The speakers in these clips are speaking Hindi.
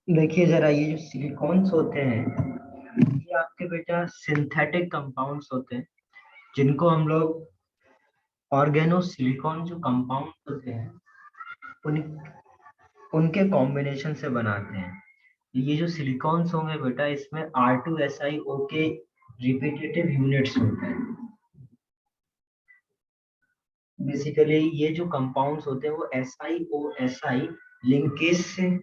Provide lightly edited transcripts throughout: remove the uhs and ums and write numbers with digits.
देखिए जरा, ये जो सिलिकॉन्स होते हैं ये आपके बेटा सिंथेटिक कंपाउंड्स होते हैं, जिनको हम लोग ऑर्गेनो सिलिकॉन जो कंपाउंड होते हैं उन उनके कॉम्बिनेशन से बनाते हैं। ये जो सिलिकॉन्स होंगे बेटा, इसमें R2SiO के रिपीटेटिव यूनिट्स होते हैं। बेसिकली ये जो कंपाउंड्स होते हैं वो SiO लिंकेज से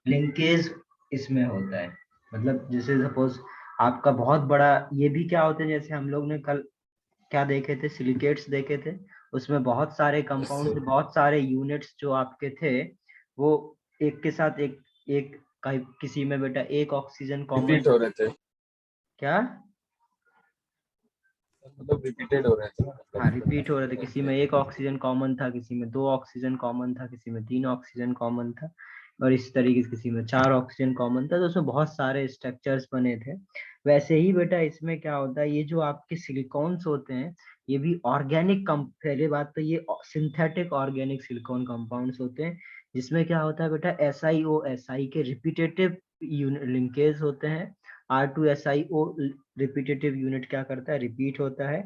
लिंकेज इसमें होता है। मतलब जैसे सपोज आपका बहुत बड़ा, ये भी क्या होते हैं, जैसे हम लोग ने कल क्या देखे थे, सिलिकेट्स देखे थे, उसमें बहुत सारे कंपाउंड्स, बहुत सारे यूनिट्स जो आपके थे वो एक के साथ एक एक किसी में बेटा एक ऑक्सीजन कॉमन। रिपीट हो रहे थे, क्या? मतलब रिपीटेड हो रहे थे ना, हाँ, मतलब रिपीट हो रहे थे। किसी में एक ऑक्सीजन कॉमन था, किसी में दो ऑक्सीजन कॉमन था, किसी में तीन ऑक्सीजन कॉमन था, और इस तरीके से किसी में चार ऑक्सीजन कॉमन था। तो उसमें बहुत सारे स्ट्रक्चर्स बने थे। वैसे ही बेटा इसमें क्या होता है, ये जो आपके सिलिकॉन्स होते हैं ये भी ऑर्गेनिक पहले बात तो ये सिंथेटिक ऑर्गेनिक सिलिकॉन कंपाउंड्स होते हैं, जिसमें क्या होता है बेटा, SiO के रिपीटेटिव लिंकेज होते हैं। R2SiO रिपीटेटिव यूनिट क्या करता है, रिपीट होता है।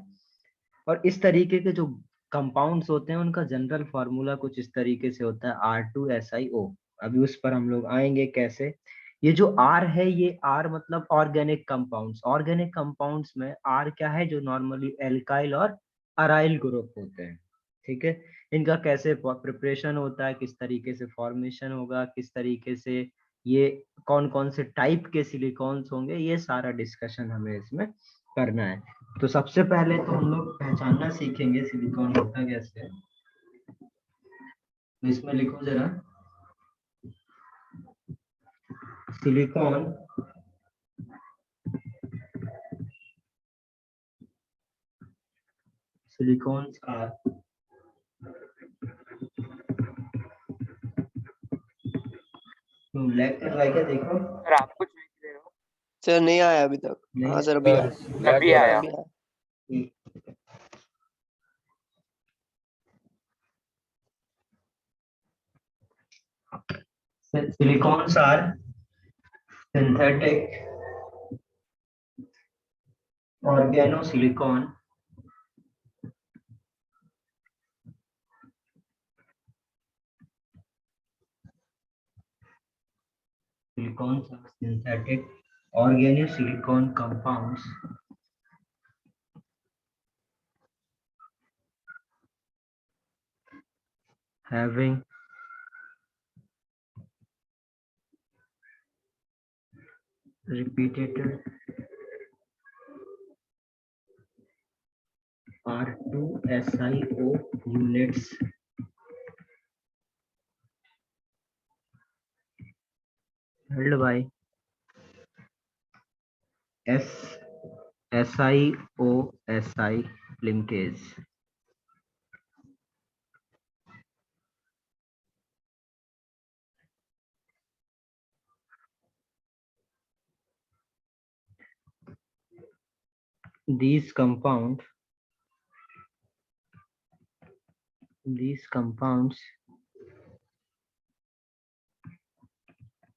और इस तरीके के जो कंपाउंड्स होते हैं उनका जनरल फार्मूला कुछ इस तरीके से होता है, R2SiO। अभी उस पर हम लोग आएंगे कैसे। ये जो R है, ये R मतलब ऑर्गेनिक कंपाउंड्स। ऑर्गेनिक कंपाउंड्स में R क्या है, जो नॉर्मली एल्काइल और अराइल ग्रुप होते हैं। ठीक है, इनका कैसे प्रिपरेशन होता है, किस तरीके से फॉर्मेशन होगा, किस तरीके से ये कौन कौन से टाइप के सिलिकॉन्स होंगे, ये सारा डिस्कशन हमें इसमें करना है। तो सबसे पहले तो हम लोग पहचानना सीखेंगे सिलिकॉन होता कैसे है। तो इसमें लिखो जरा, सिलिकॉन सिलिकॉन्स आर, ब्लैक कर रहा है क्या, देखो। सर आप कुछ लिख रहे हो? सर नहीं आया अभी तक। नहीं हाँ सर अभी आया। अभी आया। अभी आया। Silicones are synthetic organosilicon silicons are synthetic organosilicon compounds having repeated R2SiO units held by SiO linkage. These compounds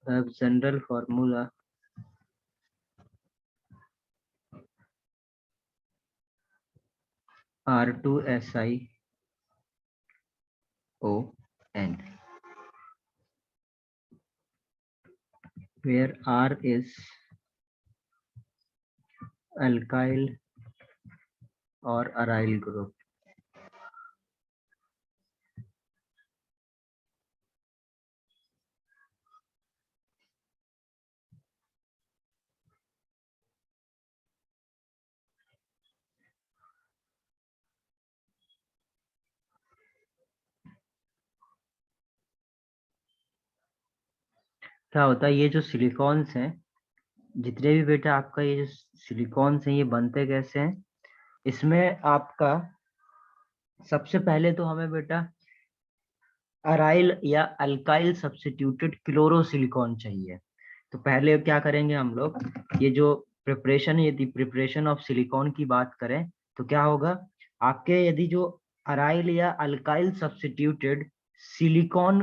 have general formula R2SiON, where R is alkyl or aryl group. क्या होता है, ये जो सिलिकॉन्स हैं, जितने भी बेटा आपका ये जो सिलिकॉन्स हैं, ये बनते कैसे हैं। इसमें आपका सबसे पहले तो हमें बेटा अराइल या अल्काइल सब्स्टिट्यूटेड क्लोरोसिलिकॉन चाहिए। तो पहले क्या करेंगे हम लोग, ये जो प्रिपरेशन, यदि प्रिपरेशन ऑफ सिलिकॉन की बात करें तो क्या होगा, आपके यदि जो अराइल या अल्काइल सब्स्टिट्यूटेड सिलिकॉन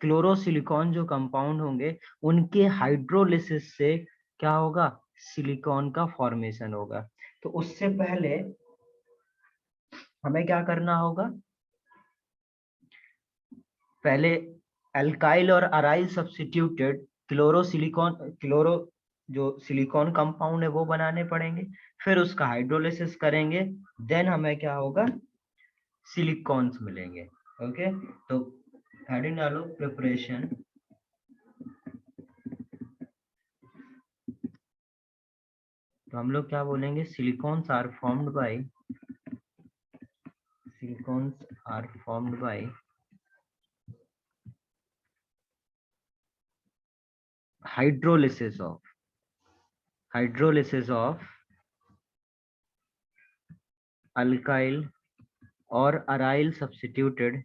क्लोरोसिलिकॉन जो कंपाउंड होंगे उनके हाइड्रोलिसिस से क्या होगा, सिलिकॉन का फॉर्मेशन होगा। तो उससे पहले हमें क्या करना होगा, पहले एल्काइल और अराइल सब्स्टिट्यूटेड क्लोरो जो सिलिकॉन कंपाउंड है वो बनाने पड़ेंगे, फिर उसका हाइड्रोलिसिस करेंगे, देन हमें क्या होगा, सिलिकॉन्स मिलेंगे। ओके, तो हेडिंग डालो प्रिपरेशन तो हम लोग क्या बोलेंगे, silicones are formed by hydrolysis of alkyl or aryl substituted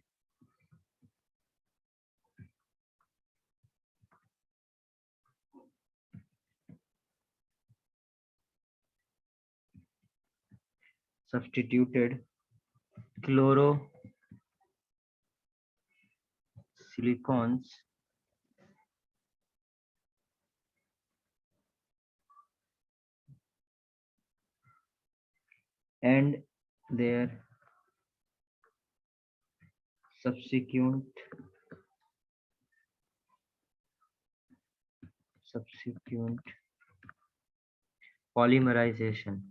chlorosilicons and their subsequent polymerization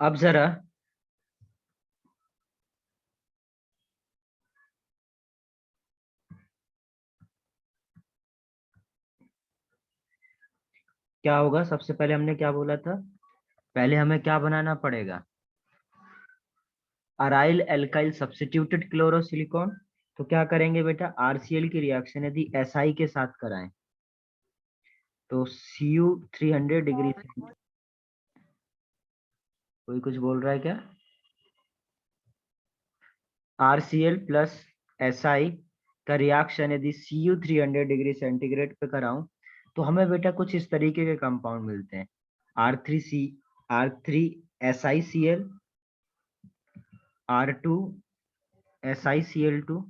अब जरा क्या होगा, सबसे पहले हमने क्या बोला था, पहले हमें क्या बनाना पड़ेगा, अराइल एल्काइल सब्स्टिट्यूटेड क्लोरोसिलिकॉन। तो क्या करेंगे बेटा, आरसीएल की रिएक्शन यदि एसआई के साथ कराएं तो Cu 300 डिग्री, कोई कुछ बोल रहा है क्या, आरसीएल प्लस एसआई का रिएक्शन यदि Cu 300 डिग्री सेंटीग्रेड पे कराऊं तो हमें बेटा कुछ इस तरीके के कंपाउंड मिलते हैं, R3SiCl, R2SiCl2,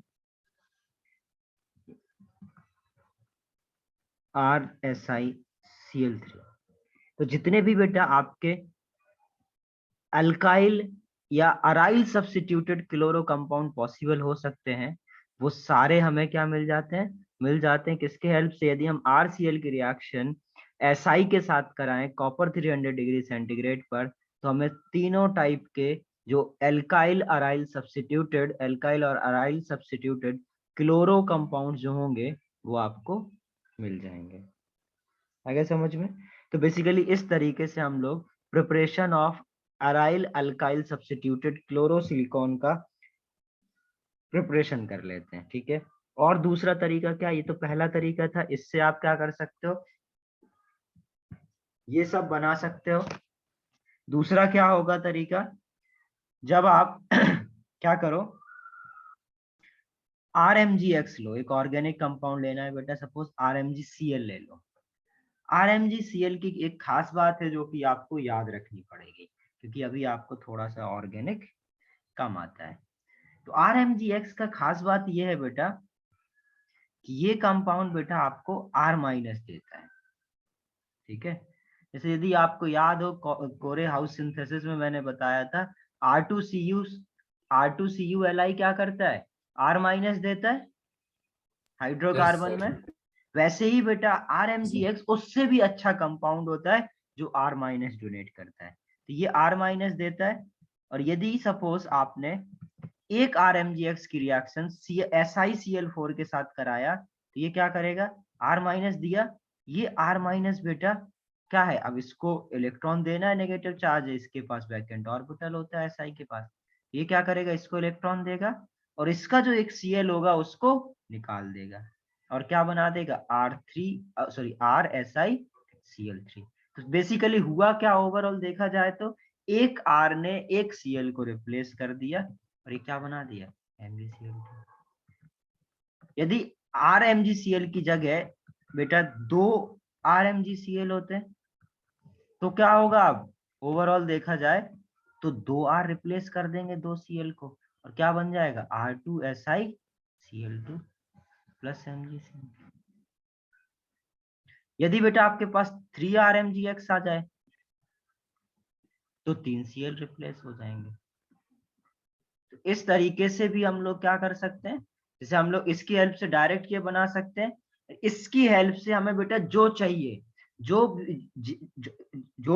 RSiCl3। तो जितने भी बेटा आपके अल्काइल या aryl substituted chloro compound possible हो सकते हैं, वो सारे हमें क्या मिल जाते हैं, किसके हेल्प से, यदि हम आरसीएल की रिएक्शन एसआई के साथ कराएं कॉपर 300 डिग्री सेंटीग्रेड पर, तो हमें तीनों टाइप के जो एल्काइल और अराइल सब्स्टिट्यूटेड क्लोरो कंपाउंड जो होंगे वो आपको मिल जाएंगे। आगे समझ में? तो बेसिकली इस तरीके से हम लोग preparation of aryl alkyl substituted chlorosilicon का प्रिपरेशन कर लेते हैं, ठीक है। और दूसरा तरीका क्या, ये तो पहला तरीका था, इससे आप क्या कर सकते हो, ये सब बना सकते हो। दूसरा क्या होगा तरीका, जब आप क्या करो, RMgX लो, एक ऑर्गेनिक कंपाउंड लेना है बेटा, सपोज RMgCl ले लो। RMgCl की एक खास बात है जो कि आपको याद रखनी पड़ेगी, क्योंकि अभी आपको थोड़ा सा ऑर्गेनिक कम आता है। तो RMgX का खास बात यह है बेटा कि ये कंपाउंड बेटा आपको R- देता है, ठीक है। जैसे यदि आपको याद हो कोरे हाउस सिंथेसिस में मैंने बताया था R2CuLi क्या करता है, R- देता है हाइड्रोकार्बन में। वैसे ही बेटा RMgX उससे भी अच्छा कंपाउंड होता है जो R- डोनेट करता है, तो ये R- देता है। और यदि सपोज आपने एक RMgX की रिएक्शन SiCl4 के साथ कराया तो ये क्या करेगा, R- दिया, ये R- बेटा क्या है, अब इसको इलेक्ट्रॉन देना है, नेगेटिव चार्ज है इसके पास, वैकेंट ऑर्बिटल होता है Si के पास, ये क्या करेगा, इसको इलेक्ट्रॉन देगा और इसका जो एक Cl होगा उसको निकाल देगा और क्या बना देगा, RSiCl3। तो बेसिकली हुआ क्या, ओवरऑल देखा जाए तो एक R ने एक Cl को रिप्लेस कर दिया और ये क्या बना दिया, MgCl2। यदि RMgCl की जगह बेटा 2 RMgCl होते हैं, तो क्या होगा? अब ओवरऑल देखा जाए तो 2R रिप्लेस कर देंगे 2Cl को, और क्या बन जाएगा? R2SiCl2 plus MgCl। यदि बेटा आपके पास 3RMgX आ जाए तो 3Cl रिप्लेस हो जाएंगे। तो इस तरीके से भी हम लोग क्या कर सकते हैं, जैसे हम लोग इसकी हेल्प से डायरेक्ट ये बना सकते हैं, इसकी हेल्प से हमें बेटा जो चाहिए, जो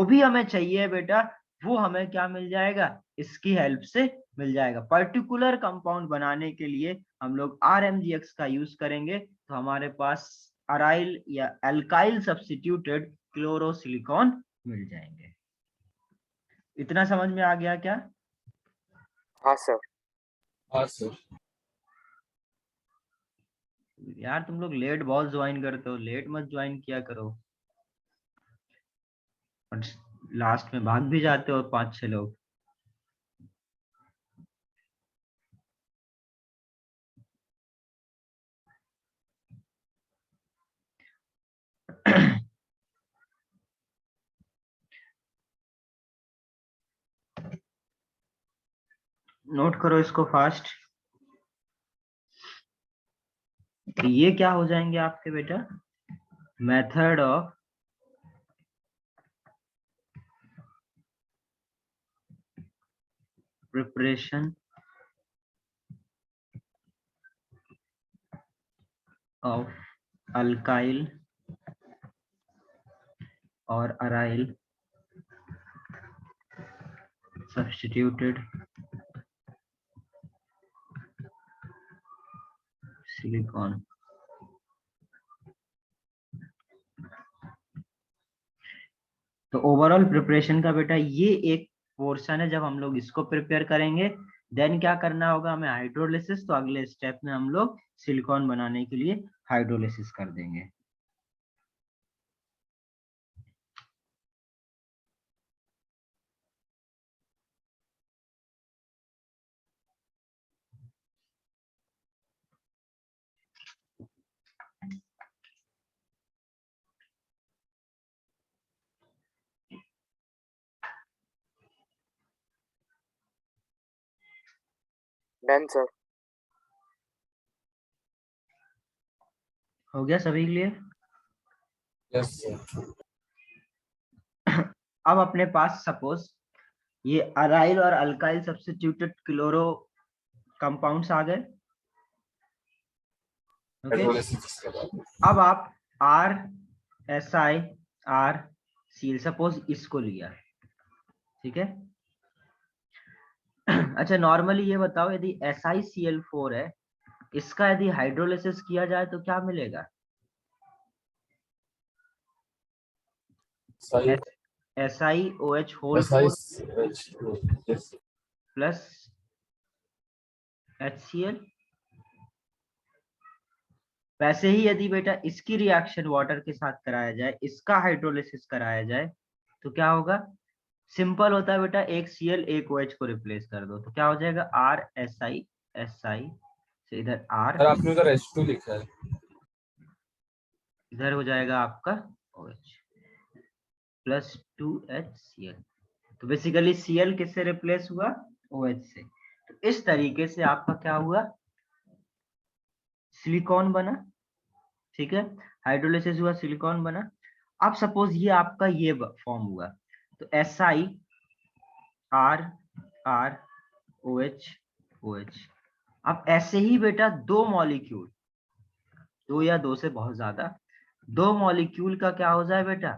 भी हमें चाहिए बेटा, वो हमें क्या मिल जाएगा? इसकी हेल्प से मिल जाएगा। पर्टिकुलर कंपाउंड बनाने के लिए हम लोग RMgX का यूज करेंगे, तो हमारे पास अराइल या अल्काइल सब्स्टिट्यूटेड क्लोरोसिलिकॉन मिल जाएंगे। इतना समझ में आ गया क्या? हाँ सर। हाँ सर। यार तुम लोग लेट बहुत ज्वाइन करते हो, लेट मत ज्वाइन किया करो, और लास्ट में भाग भी जाते हो 5-6 लोग। नोट करो इसको फास्ट। तो ये क्या हो जाएंगे आपके बेटा? Method of preparation of alkyl और अराइल सब्स्टिट्यूटेड सिलिकॉन। तो ओवरऑल प्रिपरेशन का बेटा ये एक पोर्शन है। जब हम लोग इसको प्रिपेयर करेंगे, देन क्या करना होगा हमें? हाइड्रोलिसिस। तो अगले स्टेप में हम लोग सिलिकॉन बनाने के लिए हाइड्रोलिसिस कर देंगे। Done sir. हो गया सभी के लिए? Yes sir. अब अपने पास सपोज ये अराइल और अल्काइल सब्स्टिट्यूटेड क्लोरो कंपाउंड्स आ गए। ओके, हाइड्रोलिसिस के बाद अब आप RSiRCl सपोज इसको लिया, ठीक है। अच्छा, नॉर्मली ये बताओ, यदि SiCl4 है, इसका यदि हाइड्रोलिसिस किया जाए तो क्या मिलेगा? सही SiOH whole SiH 4 yes plus HCl। वैसे ही यदि बेटा इसकी रिएक्शन वाटर के साथ कराया जाए, इसका हाइड्रोलिसिस कराया जाए, तो क्या होगा? सिंपल होता है बेटा, एक Cl एक OH को रिप्लेस कर दो, तो क्या हो जाएगा? RSi से इधर R, सर आपने उधर H2 लिखा है। इधर हो जाएगा आपका OH प्लस 2HCl। तो बेसिकली Cl किससे रिप्लेस हुआ? OH से। तो इस तरीके से आपका क्या हुआ? सिलिकॉन बना, ठीक है। हाइड्रोलिसिस हुआ, सिलिकॉन बना। अब सपोज ये आपका ये फॉर्म हुआ, तो SiRROH। अब ऐसे ही बेटा दो मॉलिक्यूल, दो या दो से बहुत ज्यादा, दो मॉलिक्यूल का क्या हो जाए बेटा?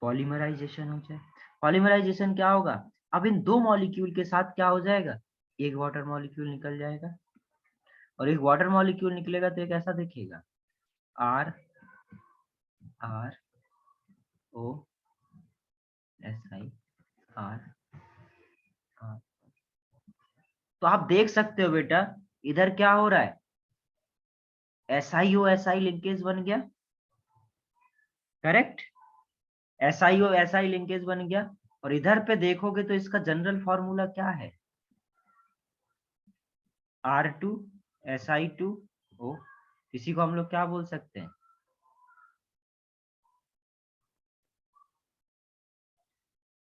पॉलीमराइजेशन हो जाए। पॉलीमराइजेशन क्या होगा? अब इन दो मॉलिक्यूल के साथ क्या हो जाएगा? एक वाटर मॉलिक्यूल निकल जाएगा, और एक वाटर मॉलिक्यूल निकलेगा तो एक ऐसा दिखेगा, RRO SiR। तो आप देख सकते हो बेटा, इधर क्या हो रहा है? SiO Si लिंकेज बन गया, करेक्ट। SiO Si लिंकेज बन गया, और इधर पे देखोगे तो इसका जनरल फॉर्मूला क्या है? R2 Si2 ओ, इसी को हम लोग क्या बोल सकते हैं?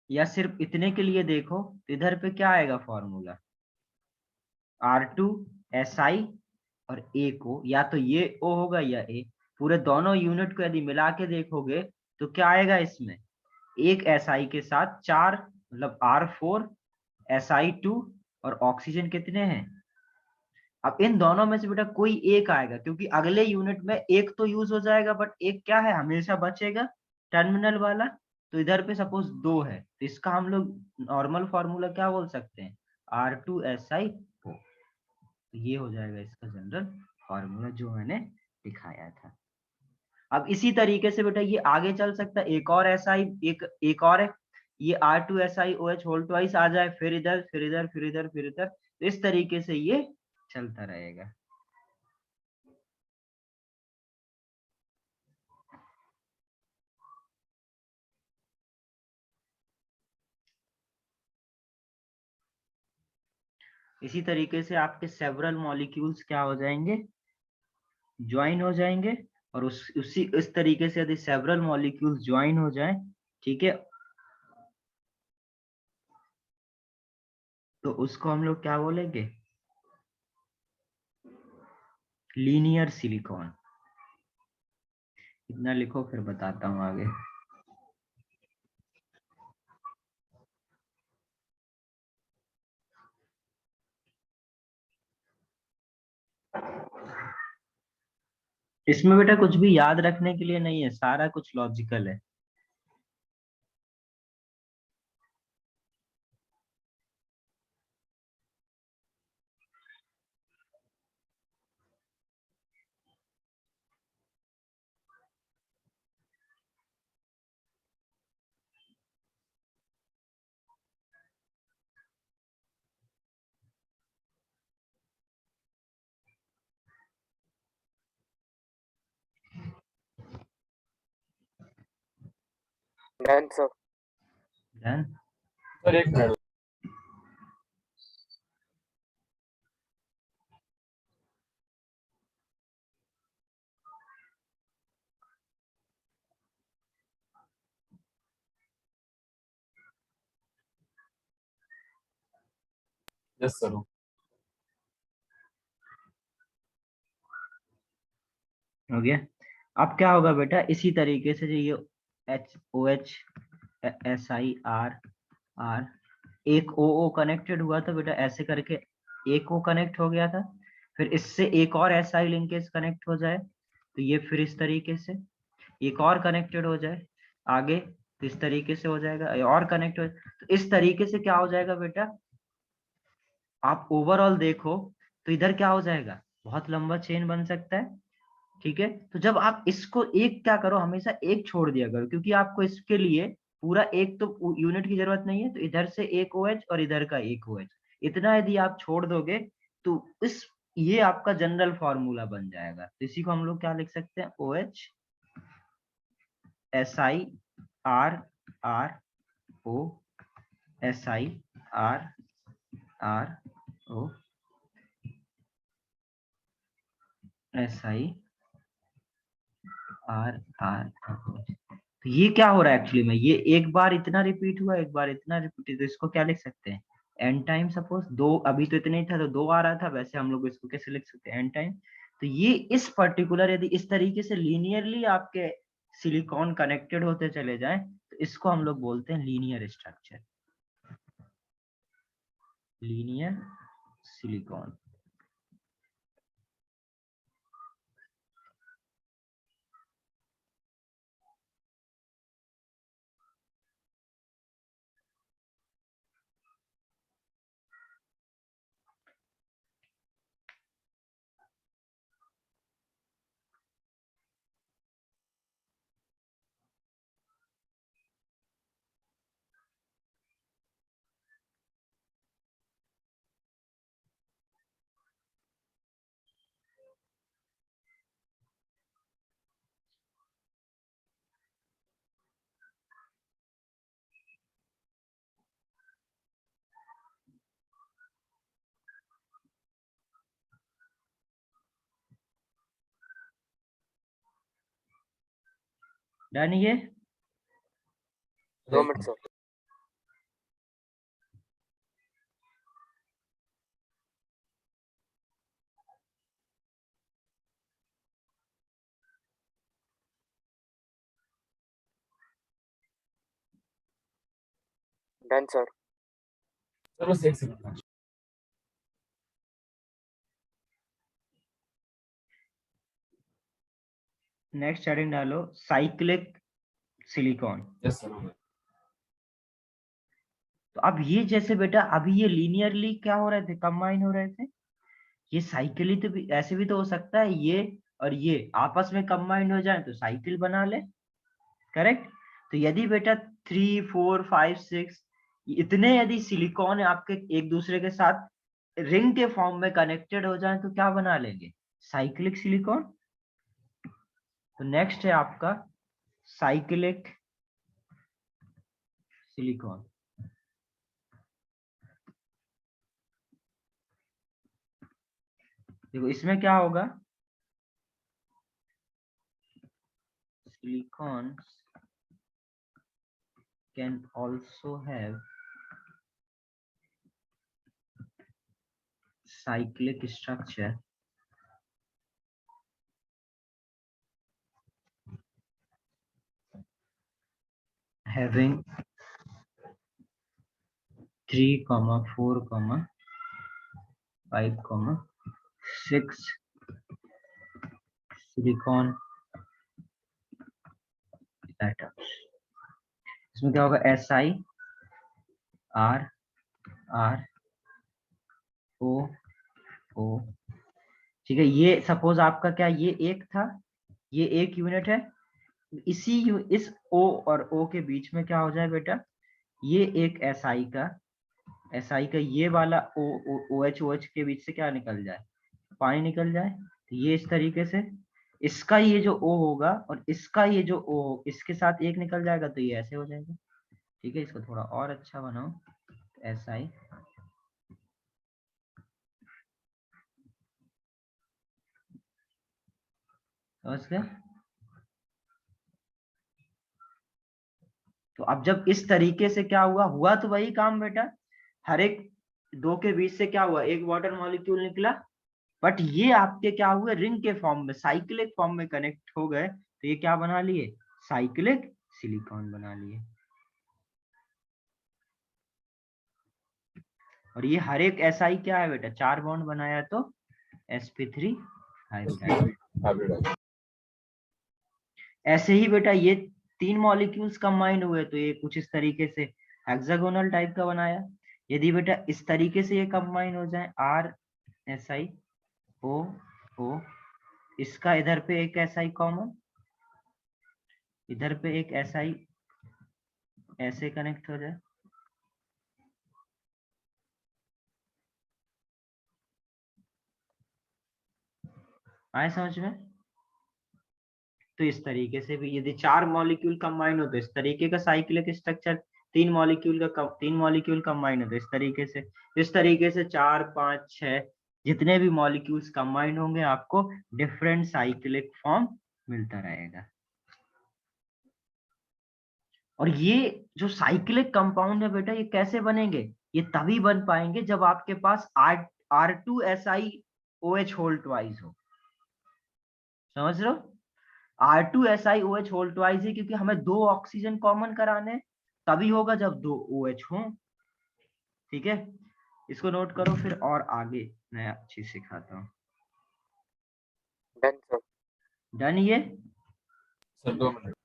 या सिर्फ इतने के लिए देखो तो इधर पे क्या आएगा फॉर्मूला? R2SI और A को, या तो ये O होगा या A, पूरे दोनों यूनिट को यदि मिला के देखोगे तो क्या आएगा इसमें? एक SI के साथ 4, मतलब R4SI2, और ऑक्सीजन कितने हैं? अब इन दोनों में से बेटा कोई एक आएगा, क्योंकि अगले यूनिट में एक तो यूज हो जाएगा, बट एक क्या है, हमेशा बचेगा, टर्मिनल वाला। तो इधर पे सपोज 2 है, तो इसका हम लोग नॉर्मल फॉर्मूला क्या बोल सकते हैं? R2SiO। तो ये हो जाएगा इसका जनरल फॉर्मूला जो मैंने दिखाया था। अब इसी तरीके से बेटा ये आगे चल सकता है, एक और SI, एक और है, ये R2SiOH होल ट्वाइस आ जाए, फिर इधर, फिर इधर, फिर इधर, फिर इधर, तो इस तरीके से ये चलता रहेगा। इसी तरीके से आपके सेवरल मॉलिक्यूल्स क्या हो जाएंगे? ज्वाइन हो जाएंगे। और उसी इस तरीके से यदि सेवरल मॉलिक्यूल्स ज्वाइन हो जाएं, ठीक है, तो उसको हम लोग क्या बोलेंगे? Linear silicon. इतना लिखो, फिर बताता हूँ आगे। इसमें बेटा कुछ भी याद रखने के लिए नहीं है, सारा कुछ लॉजिकल है। Done sir. डन। सर एक मिनट। Yes sir. हो गया। अब क्या होगा बेटा, इसी तरीके से जो ये HOH SiR एक OO कनेक्टेड हुआ था बेटा, ऐसे करके एक O कनेक्ट हो गया था, फिर इससे एक और SI लिंकेज कनेक्ट हो जाए, तो ये फिर इस तरीके से एक और कनेक्टेड हो जाए आगे, तो इस तरीके से हो जाएगा, और कनेक्ट हो, तो इस तरीके से क्या हो जाएगा बेटा, आप ओवरऑल देखो तो इधर क्या हो जाएगा, बहुत लंबा चेन बन सकता है। ठीक है, तो जब आप इसको एक क्या करो, हमेशा एक छोड़ दिया करो, क्योंकि आपको इसके लिए पूरा एक तो यूनिट की जरूरत नहीं है, तो इधर से एक OH और इधर का एक OH, इतना यदि आप छोड़ दोगे तो इस ये आपका जनरल फॉर्मूला बन जाएगा। तो इसी को हम लोग क्या लिख सकते हैं? OH SiRRO SiRRO SiRRO। तो ये क्या हो रहा है एक्चुअली में, ये एक बार इतना रिपीट हुआ, एक बार इतना रिपीट, तो इसको क्या लिख सकते हैं? N time. सपोज दो, अभी तो इतना ही था तो 2 आ रहा था, वैसे हम लोग इसको कैसे लिख सकते हैं? N time. तो ये इस पर्टिकुलर यदि इस तरीके से लीनियरली आपके सिलिकॉन कनेक्टेड होते चले जाएं, तो इसको हम लोग बोलते हैं linear structure, linear silicon. Done ये। 2 minute sir. Done sir. Sir बस एक सेकंड। नेक्स्ट हेडिंग डालो साइक्लिक सिलिकॉन। Yes sir. तो अब ये जैसे बेटा अभी ये लीनियरली क्या हो रहे थे, कंबाइन हो रहे थे। ये साइकिल ही तो भी ऐसे भी तो हो सकता है, ये और ये आपस में कंबाइन हो जाए तो साइकिल बना ले। करेक्ट। तो यदि बेटा 3 4 5 6 इतने यदि सिलिकॉन आपके एक दूसरे के साथ रिंग के फॉर्म में कनेक्टेड हो जाए तो क्या बना लेंगे, साइक्लिक सिलिकॉन। तो नेक्स्ट है आपका साइक्लिक सिलिकॉन। देखो इसमें क्या होगा, silicon can also have cyclic structure having 3, 4, 5, 6 silicon atoms। इसमें क्या होगा, Si R R O O। ठीक है, ये सपोज आपका क्या, ये एक था, ये एक यूनिट है। इस O और O के बीच में क्या हो जाए बेटा, ये एक SI का ये वाला OH के बीच से क्या निकल जाए, पानी निकल जाए। तो ये इस तरीके से इसका ये जो O होगा और इसका ये जो O इसके साथ एक निकल जाएगा तो ये ऐसे हो जाएगा। ठीक है, इसको थोड़ा और अच्छा बनाओ। SI समझ गए। तो अब जब इस तरीके से क्या हुआ तो वही काम बेटा, हर एक दो के बीच से क्या हुआ, एक वाटर मॉलिक्यूल निकला, बट ये आपके क्या हुए, रिंग के फॉर्म में साइक्लिक फॉर्म में कनेक्ट हो गए। तो ये क्या बना लिए, साइक्लिक सिलिकॉन बना लिए। और ये हर एक SI क्या है बेटा, 4 बॉन्ड बनाया तो sp3 हाइब्रिडाइज। ऐसे ही बेटा ये 3 मॉलिक्यूल्स कंबाइन हुए तो ये कुछ इस तरीके से हेक्सागोनल टाइप का बनाया। यदि बेटा इस तरीके से ये कंबाइन हो जाए RSiO, इसका इधर पे एक SI कॉमन, इधर पे एक SI ऐसे कनेक्ट हो जाए, आए समझ में। तो इस तरीके से भी यदि 4 मॉलिक्यूल कंबाइन हो तो इस तरीके का साइक्लिक स्ट्रक्चर, 3 मॉलिक्यूल कंबाइन हो तो इस तरीके से 4 5 6 जितने भी मॉलिक्यूल्स कंबाइन होंगे आपको डिफरेंट साइक्लिक फॉर्म मिलता रहेगा। और ये जो साइक्लिक कंपाउंड है बेटा ये कैसे बनेंगे, ये तभी बन पाएंगे जब आपके पास R2SiOH होल ट्वाइस हो। समझ रहे हो, R2SiOH होल ट्वाइस है क्योंकि हमें 2 ऑक्सीजन कॉमन कराने, तभी होगा जब 2 OH हो। ठीक है, इसको नोट करो, फिर और आगे मैं चीज सिखाता हूँ। Done sir. डन ये। Sir 2 minute.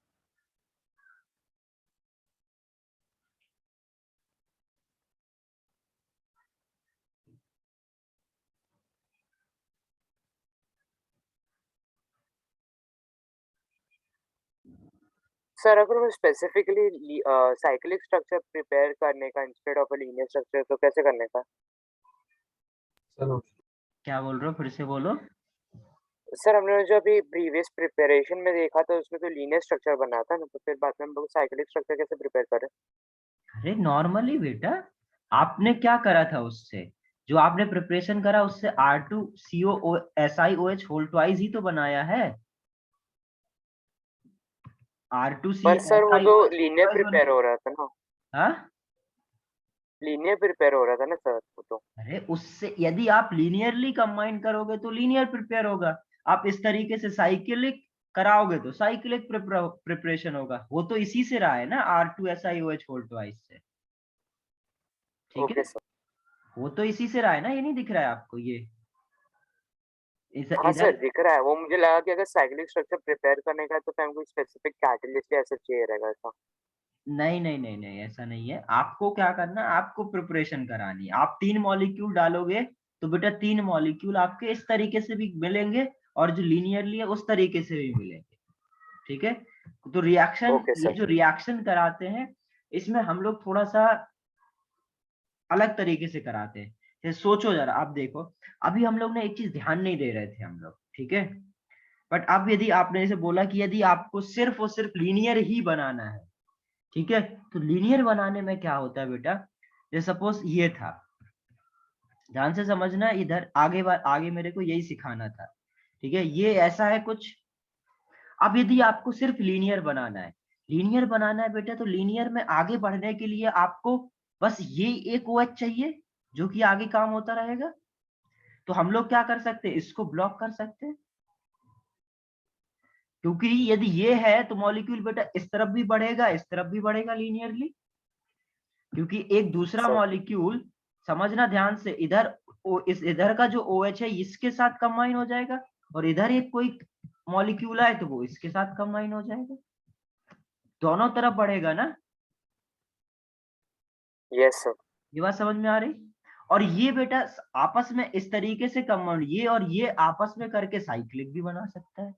सर अगर मैं स्पेसिफिकली साइक्लिक स्ट्रक्चर प्रिपेयर करने का instead of a linear structure तो कैसे करने का? सर क्या बोल रहे हो, फिर से बोलो। सर हमने जो अभी प्रीवियस प्रिपरेशन में देखा था उसमें तो लीनियर स्ट्रक्चर बना था ना, तो फिर बाद में हम लोग साइक्लिक स्ट्रक्चर कैसे प्रिपेयर करें? अरे नॉर्मली बेटा आपने क्या करा था, उससे जो आपने प्रिपरेशन करा उससे R2SiOH होल ट्वाइस ही तो बनाया है। R2C पर सर वो तो लीनियर SiOH प्रिपेयर हो रहा था ना, हाँ, लीनियर प्रिपेयर हो रहा था ना सर वो तो। अरे उससे यदि आप लीनियरली कंबाइन करोगे तो लीनियर प्रिपेयर होगा, आप इस तरीके से साइक्लिक कराओगे तो साइक्लिक प्रिपरेशन होगा। वो तो इसी से रहा है ना, R2SiOH होल ट्वाइस से, ठीक है। Okay sir. वो तो इसी से रहा है ना, ये नहीं दिख रहा है आपको ये हाँ इधर? सर दिख रहा है, वो मुझे लगा कि अगर साइक्लिक स्ट्रक्चर प्रिपेयर करने का है तो फिर हमको स्पेसिफिक कैटलिस्ट या ऐसा चाहिए रहेगा ऐसा। नहीं नहीं नहीं नहीं, ऐसा नहीं है। आपको क्या करना है, आपको प्रिपरेशन करानी है। आप 3 मॉलिक्यूल डालोगे तो बेटा 3 मॉलिक्यूल आपके इस तरीके से भी मिलेंगे और जो लीनियरली है उस तरीके से भी मिलेंगे, ठीक है। तो रिएक्शन, ओके ये सर। जो रिएक्शन कराते हैं इसमें हम लोग थोड़ा सा अलग तरीके से कराते हैं। जैसे सोचो जरा, आप देखो, अभी हम लोग ने एक चीज ध्यान नहीं दे रहे थे हम लोग, ठीक है। बट अब यदि आपने जैसे बोला कि यदि आपको सिर्फ और सिर्फ लीनियर ही बनाना है, ठीक है, तो लीनियर बनाने में क्या होता है बेटा, जैसे सपोज ये था, ध्यान से समझना, इधर आगे आगे मेरे को यही सिखाना था, ठीक है। ये ऐसा है कुछ। अब यदि आपको सिर्फ लीनियर बनाना है, लीनियर बनाना है बेटा, तो लीनियर में आगे बढ़ने के लिए आपको बस ये एक OH चाहिए जो कि आगे काम होता रहेगा। तो हम लोग क्या कर सकते हैं, इसको ब्लॉक कर सकते हैं, क्योंकि यदि ये है तो मॉलिक्यूल बेटा इस तरफ भी बढ़ेगा इस तरफ भी बढ़ेगा लीनियरली, क्योंकि एक दूसरा सर मॉलिक्यूल, समझना ध्यान से, इधर इस इधर का जो OH है इसके साथ कंबाइन हो जाएगा और इधर एक कोई मॉलिक्यूल है तो वो इसके साथ कंबाइन हो जाएगा, दोनों तरफ बढ़ेगा ना। Yes sir. ये बात समझ में आ रही? और ये बेटा आपस में इस तरीके से कंबाउंड, ये और ये आपस में करके साइक्लिक भी बना सकता है,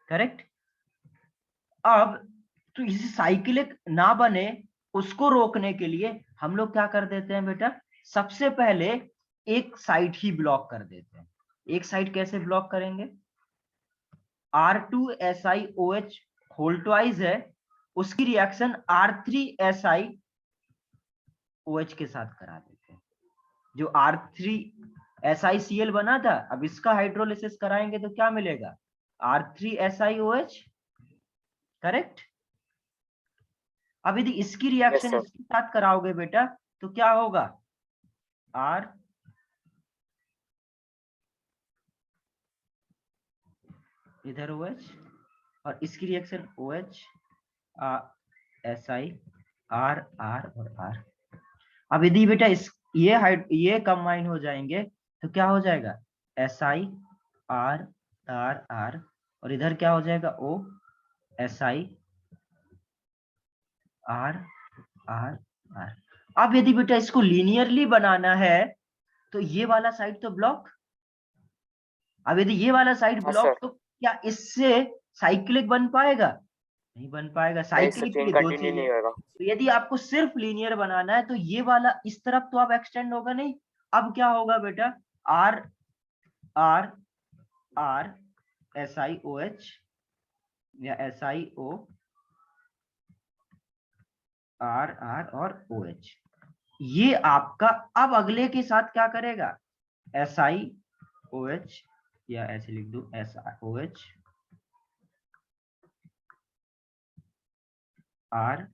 करेक्ट। अब तो इसे साइक्लिक ना बने उसको रोकने के लिए हम लोग क्या कर देते हैं बेटा, सबसे पहले एक साइड ही ब्लॉक कर देते हैं। एक साइड कैसे ब्लॉक करेंगे, R2SiOH होल ट्वाइस है, उसकी रिएक्शन R3SiOH के साथ करा देते हैं। जो R3SiCl बना था, अब इसका हाइड्रोलिसिस कराएंगे तो क्या मिलेगा, R3SiOH, करेक्ट। अब यदि इसकी यस रिएक्शन सर। इसके साथ कराओगे बेटा तो क्या होगा, R इधर OH और इसकी रिएक्शन OH SI R और R। अब यदि बेटा इस ये कंबाइन हो जाएंगे तो क्या हो जाएगा, SI R R और इधर क्या हो जाएगा, O SI R R। अब यदि बेटा इसको लीनियरली बनाना है तो ये वाला साइड तो ब्लॉक। अब यदि ये वाला साइड हाँ ब्लॉक सर। तो क्या इससे साइक्लिक बन पाएगा, नहीं बन पाएगा। नहीं सर, साइक्लिक के चेन लिए दो कंटिन्यू चाहिए। नहीं होगा। तो यदि आपको सिर्फ लीनियर बनाना है तो ये वाला इस तरफ तो आप एक्सटेंड होगा नहीं। अब क्या होगा बेटा, R R R SiOH या SiO R R और OH, ये आपका अब अगले के साथ क्या करेगा, SiOH या ऐसे लिख दो SiOH R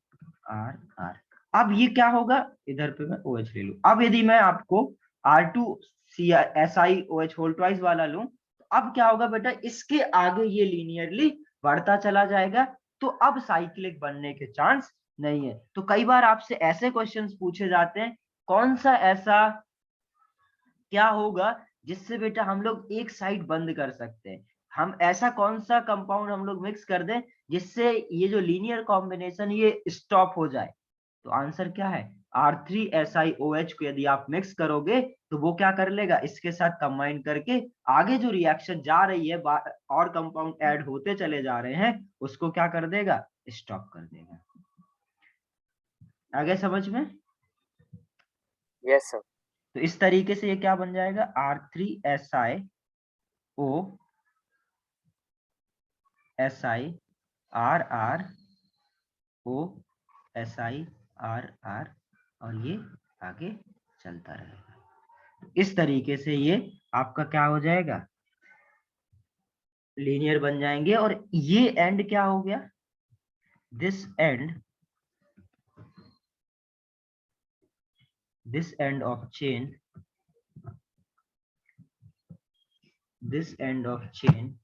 R R। अब ये क्या होगा, इधर पे मैं OH ले लूं। अब यदि मैं आपको R2SiOH होल ट्वाइस वाला लूं तो अब क्या होगा बेटा, इसके आगे ये लीनियरली बढ़ता चला जाएगा, तो अब साइक्लिक बनने के चांस नहीं है। तो कई बार आपसे ऐसे क्वेश्चंस पूछे जाते हैं, कौन सा ऐसा क्या होगा जिससे बेटा हम लोग एक साइड बंद कर सकते हैं, हम ऐसा कौन सा कंपाउंड हम लोग मिक्स कर दें जिससे ये जो लीनियर कॉम्बिनेशन ये स्टॉप हो जाए। तो आंसर क्या है, R3SiOH को यदि आप मिक्स करोगे तो वो क्या कर लेगा, इसके साथ कंबाइन करके आगे जो रिएक्शन जा रही है और कंपाउंड ऐड होते चले जा रहे हैं उसको क्या कर देगा, स्टॉप कर देगा। आगे समझ में? Yes sir. तो इस तरीके से ये क्या बन जाएगा, R3SiO SI R O SI R और ये आगे चलता रहेगा। इस तरीके से ये आपका क्या हो जाएगा, लीनियर बन जाएंगे। और ये एंड क्या हो गया, this end of chain, this end of chain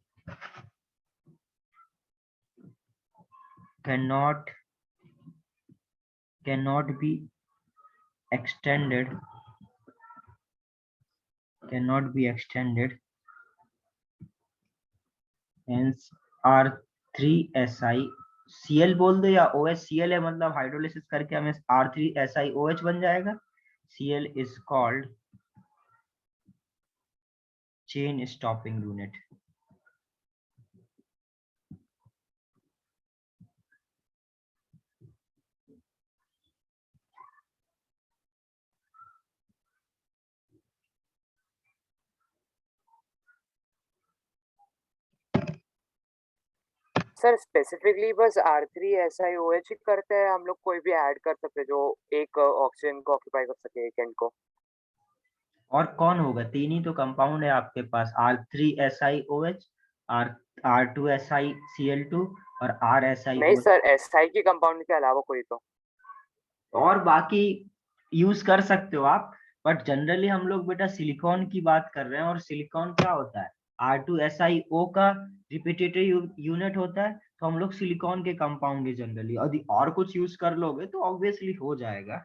cannot be extended, hence R3SI Cl बोल दो या OH, Cl है मतलब हाइड्रोलिसिस करके हमें R3SiOH बन जाएगा. Cl is called chain stopping unit. Sir specifically बस R3SiOH ही करते हैं, हम लोग कोई भी ऐड कर सकते हैं जो एक ऑक्सीजन को ऑक्यूपाई कर सके एक एंड को. और कौन होगा? तीन ही तो कंपाउंड है आपके पास, R3SiOH, R2SiCl2 और RSiOH. नहीं सर, SI की कंपाउंड के अलावा कोई तो. और बाकी यूज कर सकते हो आप, बट जनरली हम लोग बेटा सिलिकॉन की बात कर रहे हैं, और सिलिकॉन क्या होता है? R2SiO का रिपीटेटिव यूनिट होता है, तो हम लोग सिलिकॉन के कंपाउंड है जनरली. यदि और कुछ यूज कर लोगे तो ऑब्वियसली हो जाएगा,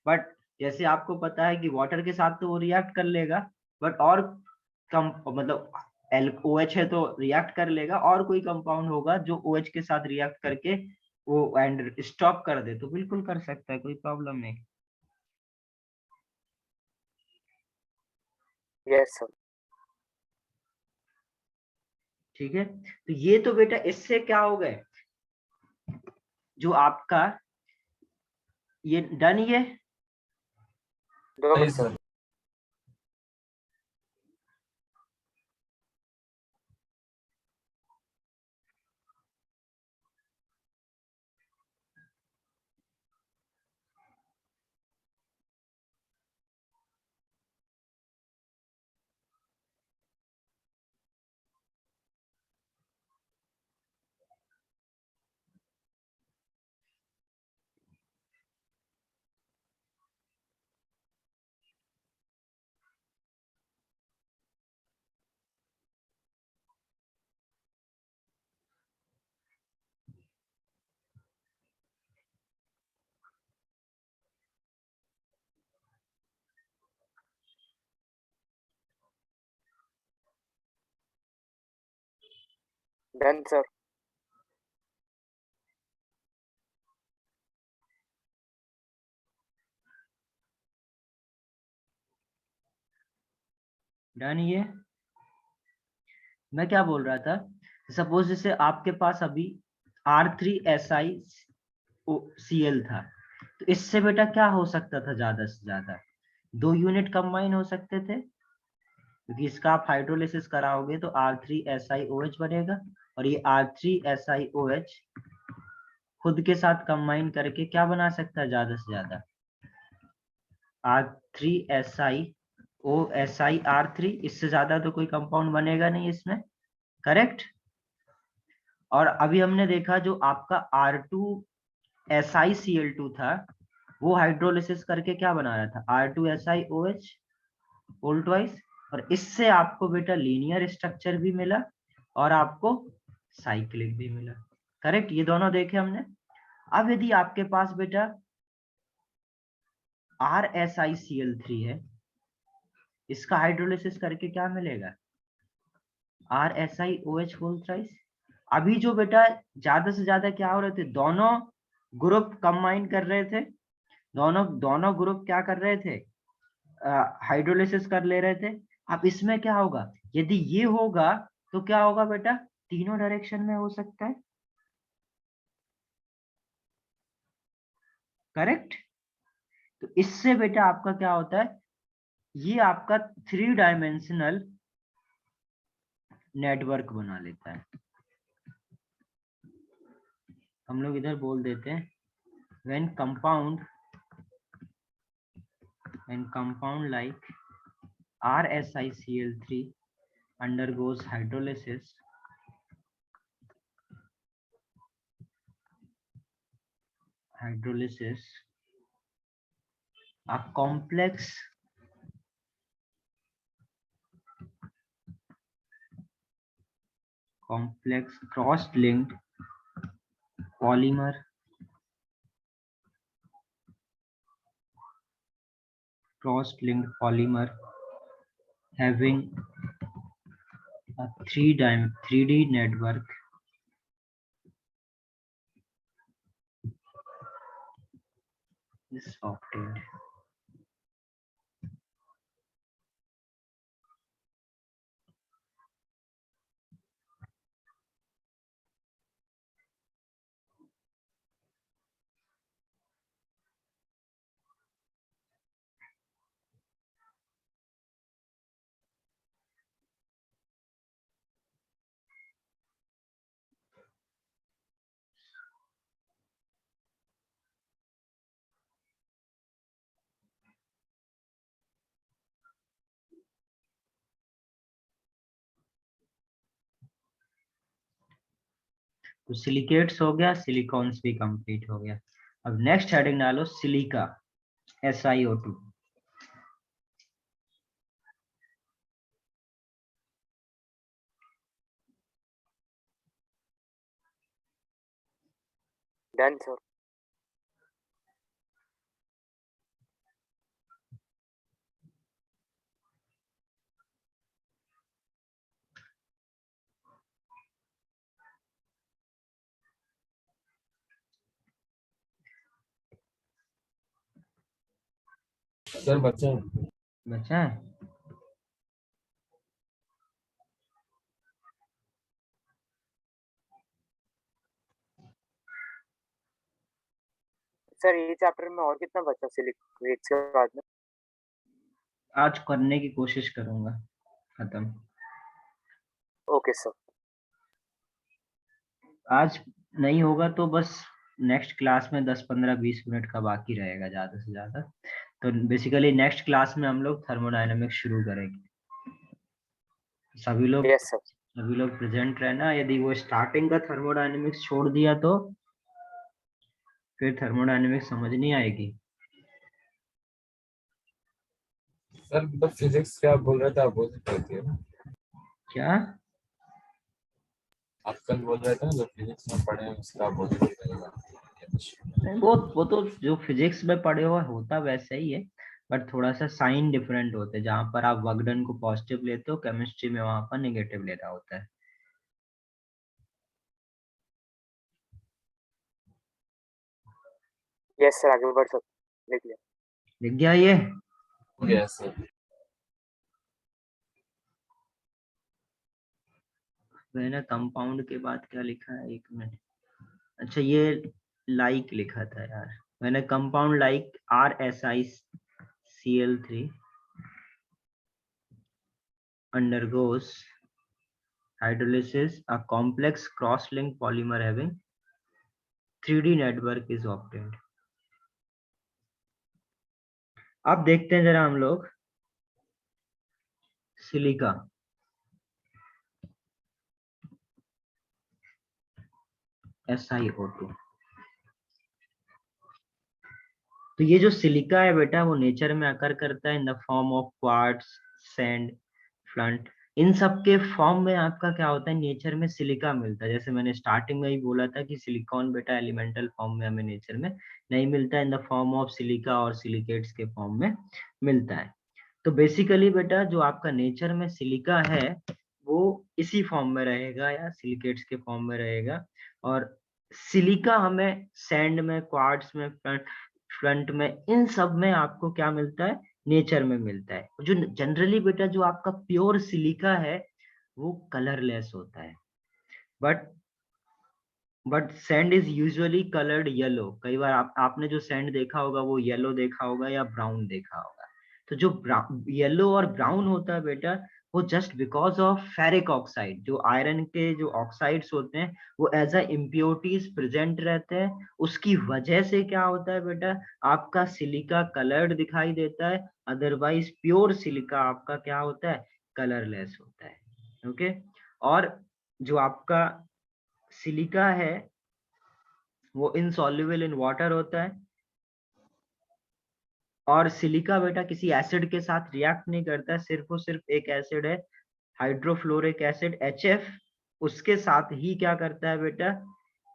बट जैसे आपको पता है कि वाटर के साथ तो वो रिएक्ट कर लेगा, बट और कम मतलब OH है तो रिएक्ट कर लेगा, और कोई कंपाउंड होगा जो OH के साथ रिएक्ट करके वो एंड स्टॉप कर दे तो बिल्कुल कर सकता है, कोई प्रॉब्लम नहीं. Yes sir. ठीक है, तो ये तो बेटा इससे क्या हो गए, जो आपका ये डन, ये सही सर. Done sir. डन. ये मैं क्या बोल रहा था, सपोज जैसे आपके पास अभी R3SiCl था, तो इससे बेटा क्या हो सकता था? ज्यादा से ज्यादा 2 यूनिट कंबाइन हो सकते थे, क्योंकि इसका आप हाइड्रोलिसिस कराओगे तो R3SiOH बनेगा, और ये R3SiOH खुद के साथ कंबाइन करके क्या बना सकता है ज्यादा से ज्यादा? R3SiOSiR3. इससे ज्यादा तो कोई कंपाउंड बनेगा नहीं इसमें, करेक्ट? और अभी हमने देखा जो आपका R2SiCl2 था, वो हाइड्रोलिसिस करके क्या बना रहा था? R2SiOH होल ट्वाइस, और इससे आपको बेटा लीनियर स्ट्रक्चर भी मिला और आपको साइक्लिक भी मिला, करेक्ट? ये दोनों देखे हमने. अब यदि आपके पास बेटा RSiCl3 है, इसका हाइड्रोलिसिस करके क्या मिलेगा? RSiOH whole thrice. अभी जो बेटा ज्यादा से ज्यादा क्या हो रहे थे, दोनों ग्रुप कंबाइन कर रहे थे, दोनों ग्रुप क्या कर रहे थे? हाइड्रोलिसिस कर ले रहे थे. अब इसमें क्या होगा, यदि ये होगा तो क्या होगा बेटा? तीनों डायरेक्शन में हो सकता है, करेक्ट? तो इससे बेटा आपका क्या होता है, ये आपका 3 डायमेंशनल नेटवर्क बना लेता है. हम लोग इधर बोल देते हैं when compound like RSiCl3 undergoes hydrolysis, hydrolysis a complex cross-linked polymer having a 3D network is obtained. तो सिलिकेट्स हो गया, सिलिकॉन्स भी कंप्लीट हो गया। अब नेक्स्ट हेडिंग डालो silica SiO2। Done sir. Sir बच्चा बचा है? सर ये चैप्टर में और कितना बचा सिलिकेट्स के बाद में? आज करने की कोशिश करूंगा खत्म। Okay sir. आज नहीं होगा तो बस नेक्स्ट क्लास में 10-15-20 मिनट का बाकी रहेगा ज्यादा से ज्यादा। तो बेसिकली नेक्स्ट क्लास में हम लोग थर्मोडायनेमिक्स शुरू करेंगे। सभी लोग यस सर। सभी लोग प्रेजेंट रहना। यदि वो स्टार्टिंग का थर्मोडायनेमिक्स छोड़ दिया तो फिर थर्मोडायनेमिक्स समझ नहीं आएगी। सर मतलब फिजिक्स क्या बोल रहे थे, आप बोल सकते हैं? क्या आप कल बोल रहे थे ना जो फिजिक्स में पढ़े हैं उसका बोल रहे थे। नहीं, वो तो जो फिजिक्स में पढ़े हुआ होता वैसे ही है, बट थोड़ा सा साइन डिफरेंट होते हैं। जहां पर आप वर्क डन को पॉजिटिव लेते हो, केमिस्ट्री में वहां पर नेगेटिव लेना होता है। यस सर, आगे बढ़ सकते, लिख लिया। लिख गया ये? Yes sir. मैंने कंपाउंड के बाद क्या लिखा है, एक मिनट। अच्छा, ये लाइक लिखा था यार मैंने। Compound like RSiCl3 undergoes hydrolysis, a complex cross-linked polymer having 3D network is obtained। अब देखते हैं जरा हम लोग सिलिका। SiO2। तो ये जो सिलिका है बेटा, वो नेचर में अकर करता है in the form of quartz, sand, flint. इन सब के फॉर्म में आपका क्या होता है, नेचर में सिलिका मिलता है। जैसे मैंने स्टार्टिंग में ही बोला था कि सिलिकॉन बेटा एलिमेंटल फॉर्म में हमें नेचर में नहीं मिलता, इन द फॉर्म ऑफ सिलिका और सिलिकेट्स के फॉर्म में मिलता है। तो बेसिकली बेटा जो आपका नेचर में सिलिका है वो इसी फॉर्म में रहेगा या सिलिकेट्स के फॉर्म में रहेगा। और सिलिका हमें सैंड में, क्वार्ट्ज में, फ्रंट में, इन सब में आपको क्या मिलता है, नेचर में मिलता है। जो जनरली बेटा जो आपका प्योर सिलिका है वो कलरलेस होता है, but sand is usually coloured yellow. कई बार आपने जो सैंड देखा होगा वो येलो देखा होगा या ब्राउन देखा होगा। तो जो येलो और ब्राउन होता है बेटा, वो just because of ferric oxide, जो आयरन के जो ऑक्साइड्स होते हैं वो एज अ इम्प्योरिटीज प्रेजेंट रहते हैं। उसकी वजह से क्या होता है बेटा, आपका सिलिका कलर्ड दिखाई देता है। अदरवाइज प्योर सिलिका आपका क्या होता है, कलरलेस होता है। ओके। और जो आपका सिलिका है वो इनसॉल्युबल इन वाटर होता है, और सिलिका बेटा किसी एसिड के साथ रिएक्ट नहीं करता है, सिर्फ और सिर्फ एक एसिड है हाइड्रोफ्लोरिक एसिड HF, उसके साथ ही क्या करता है बेटा,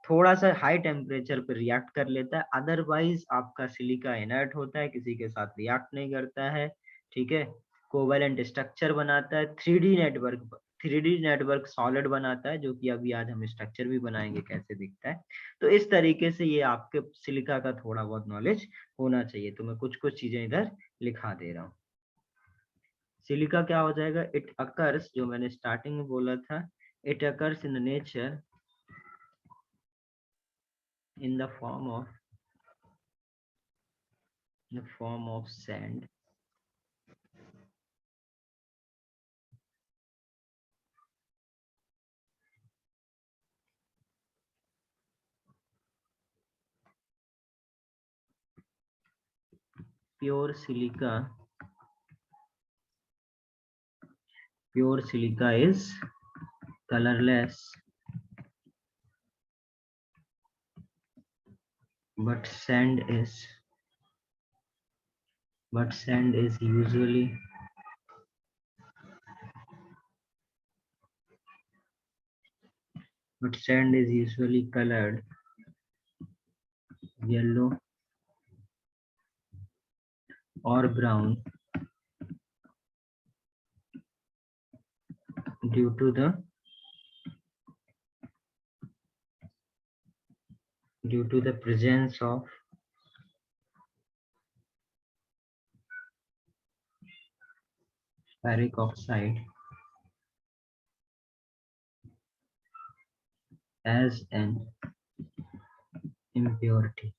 थोड़ा सा हाई टेम्परेचर पर रिएक्ट कर लेता है, अदरवाइज आपका सिलिका इनर्ट होता है, किसी के साथ रिएक्ट नहीं करता है, ठीक है। कोवेलेंट स्ट्रक्चर बनाता है, 3D नेटवर्क सॉलिड बनाता है, जो कि अभी आज हम स्ट्रक्चर भी बनाएंगे कैसे दिखता है। तो इस तरीके से ये आपके सिलिका का थोड़ा बहुत नॉलेज होना चाहिए। तो मैं कुछ कुछ चीजें इधर लिखा दे रहा हूँ। सिलिका क्या हो जाएगा, इट अकर्स, जो मैंने स्टार्टिंग में बोला था, it occurs in nature in the form of sand, pure silica is colorless, but sand is usually colored yellow or brown due to the presence of ferric oxide as an impurity.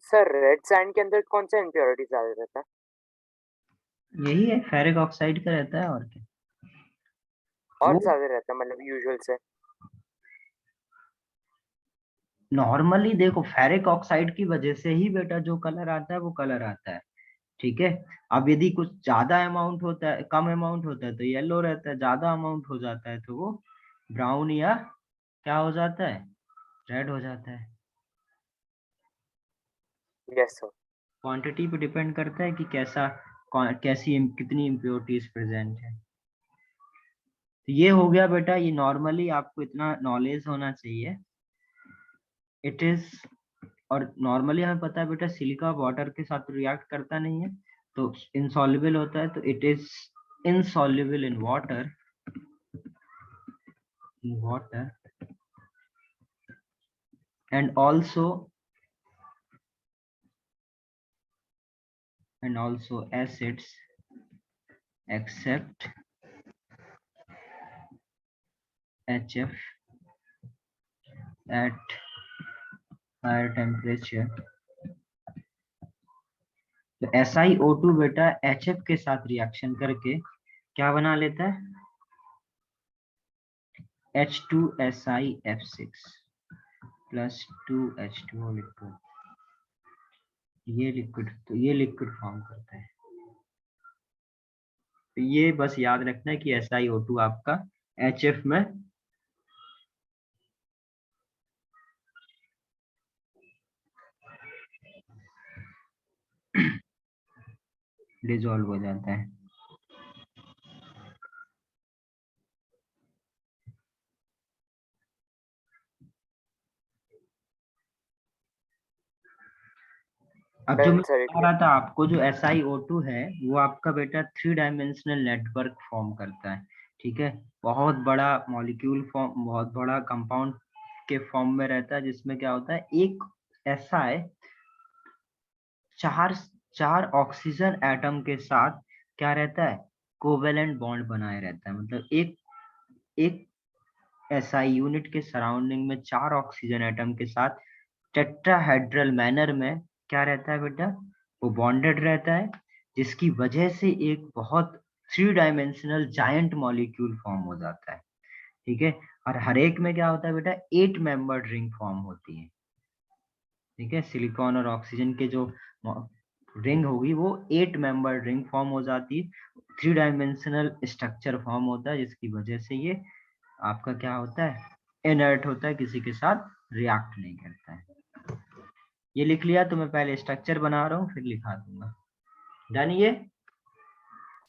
Sir red sand के अंदर कौन सा इम्प्योरिटी ज्यादा रहता है? यही है, फेरिक ऑक्साइड का रहता है, और क्या और वो ज्यादा रहता है मतलब यूजुअल से? नॉर्मली देखो, फेरिक ऑक्साइड की वजह से ही बेटा जो कलर आता है वो कलर आता है, ठीक है। अब यदि कुछ ज्यादा अमाउंट होता है, कम अमाउंट होता है तो येलो रहता है, ज्यादा अमाउंट हो जाता है तो वो ब्राउन या क्या हो जाता है, रेड हो जाता है। Yes sir. क्वांटिटी पे डिपेंड करता है कि कैसी कितनी इम्प्योरिटीज प्रेजेंट है। तो ये हो गया बेटा, ये नॉर्मली आपको इतना नॉलेज होना चाहिए। इट इज, और नॉर्मली हमें पता है बेटा सिलिका वाटर के साथ रिएक्ट करता नहीं है, तो इनसॉल्युबल होता है, तो it is insoluble in water and also acids except HF at higher temperature। तो SiO2 बेटा HF के साथ रिएक्शन करके क्या बना लेता है, H2SiF6 plus 2H2O लिक्विड। ये लिक्विड, तो ये लिक्विड फॉर्म करता है। तो ये बस याद रखना है कि SiO2 आपका HF में डिसॉल्व हो जाता है। अब जो मैं बता रहा था आपको, जो SiO2 है वो आपका बेटा 3 डायमेंशनल नेटवर्क फॉर्म करता है, ठीक है। बहुत बड़ा मॉलिक्यूल फॉर्म, बहुत बड़ा कंपाउंड के फॉर्म में रहता है, जिसमें क्या होता है, एक Si चार ऑक्सीजन एटम के साथ क्या रहता है, कोवेलेंट बॉन्ड बनाए रहता है। मतलब एक SI यूनिट के सराउंडिंग में 4 ऑक्सीजन एटम के साथ टेट्राहेड्रल मैनर में क्या रहता है बेटा, वो बॉन्डेड रहता है, जिसकी वजह से एक बहुत 3 डायमेंशनल जायंट मॉलिक्यूल फॉर्म हो जाता है, ठीक है। और हर एक में क्या होता है बेटा, 8 मेंबर्ड रिंग फॉर्म होती है, ठीक है। सिलिकॉन और ऑक्सीजन के जो रिंग होगी वो 8 मेंबर रिंग फॉर्म हो जाती है, 3 डायमेंशनल स्ट्रक्चर फॉर्म होता है, जिसकी वजह से ये आपका क्या होता है, इनर्ट होता है, किसी के साथ रिएक्ट नहीं करता है। ये लिख लिया तो मैं पहले स्ट्रक्चर बना रहा हूँ फिर लिखा दूंगा। डन ये।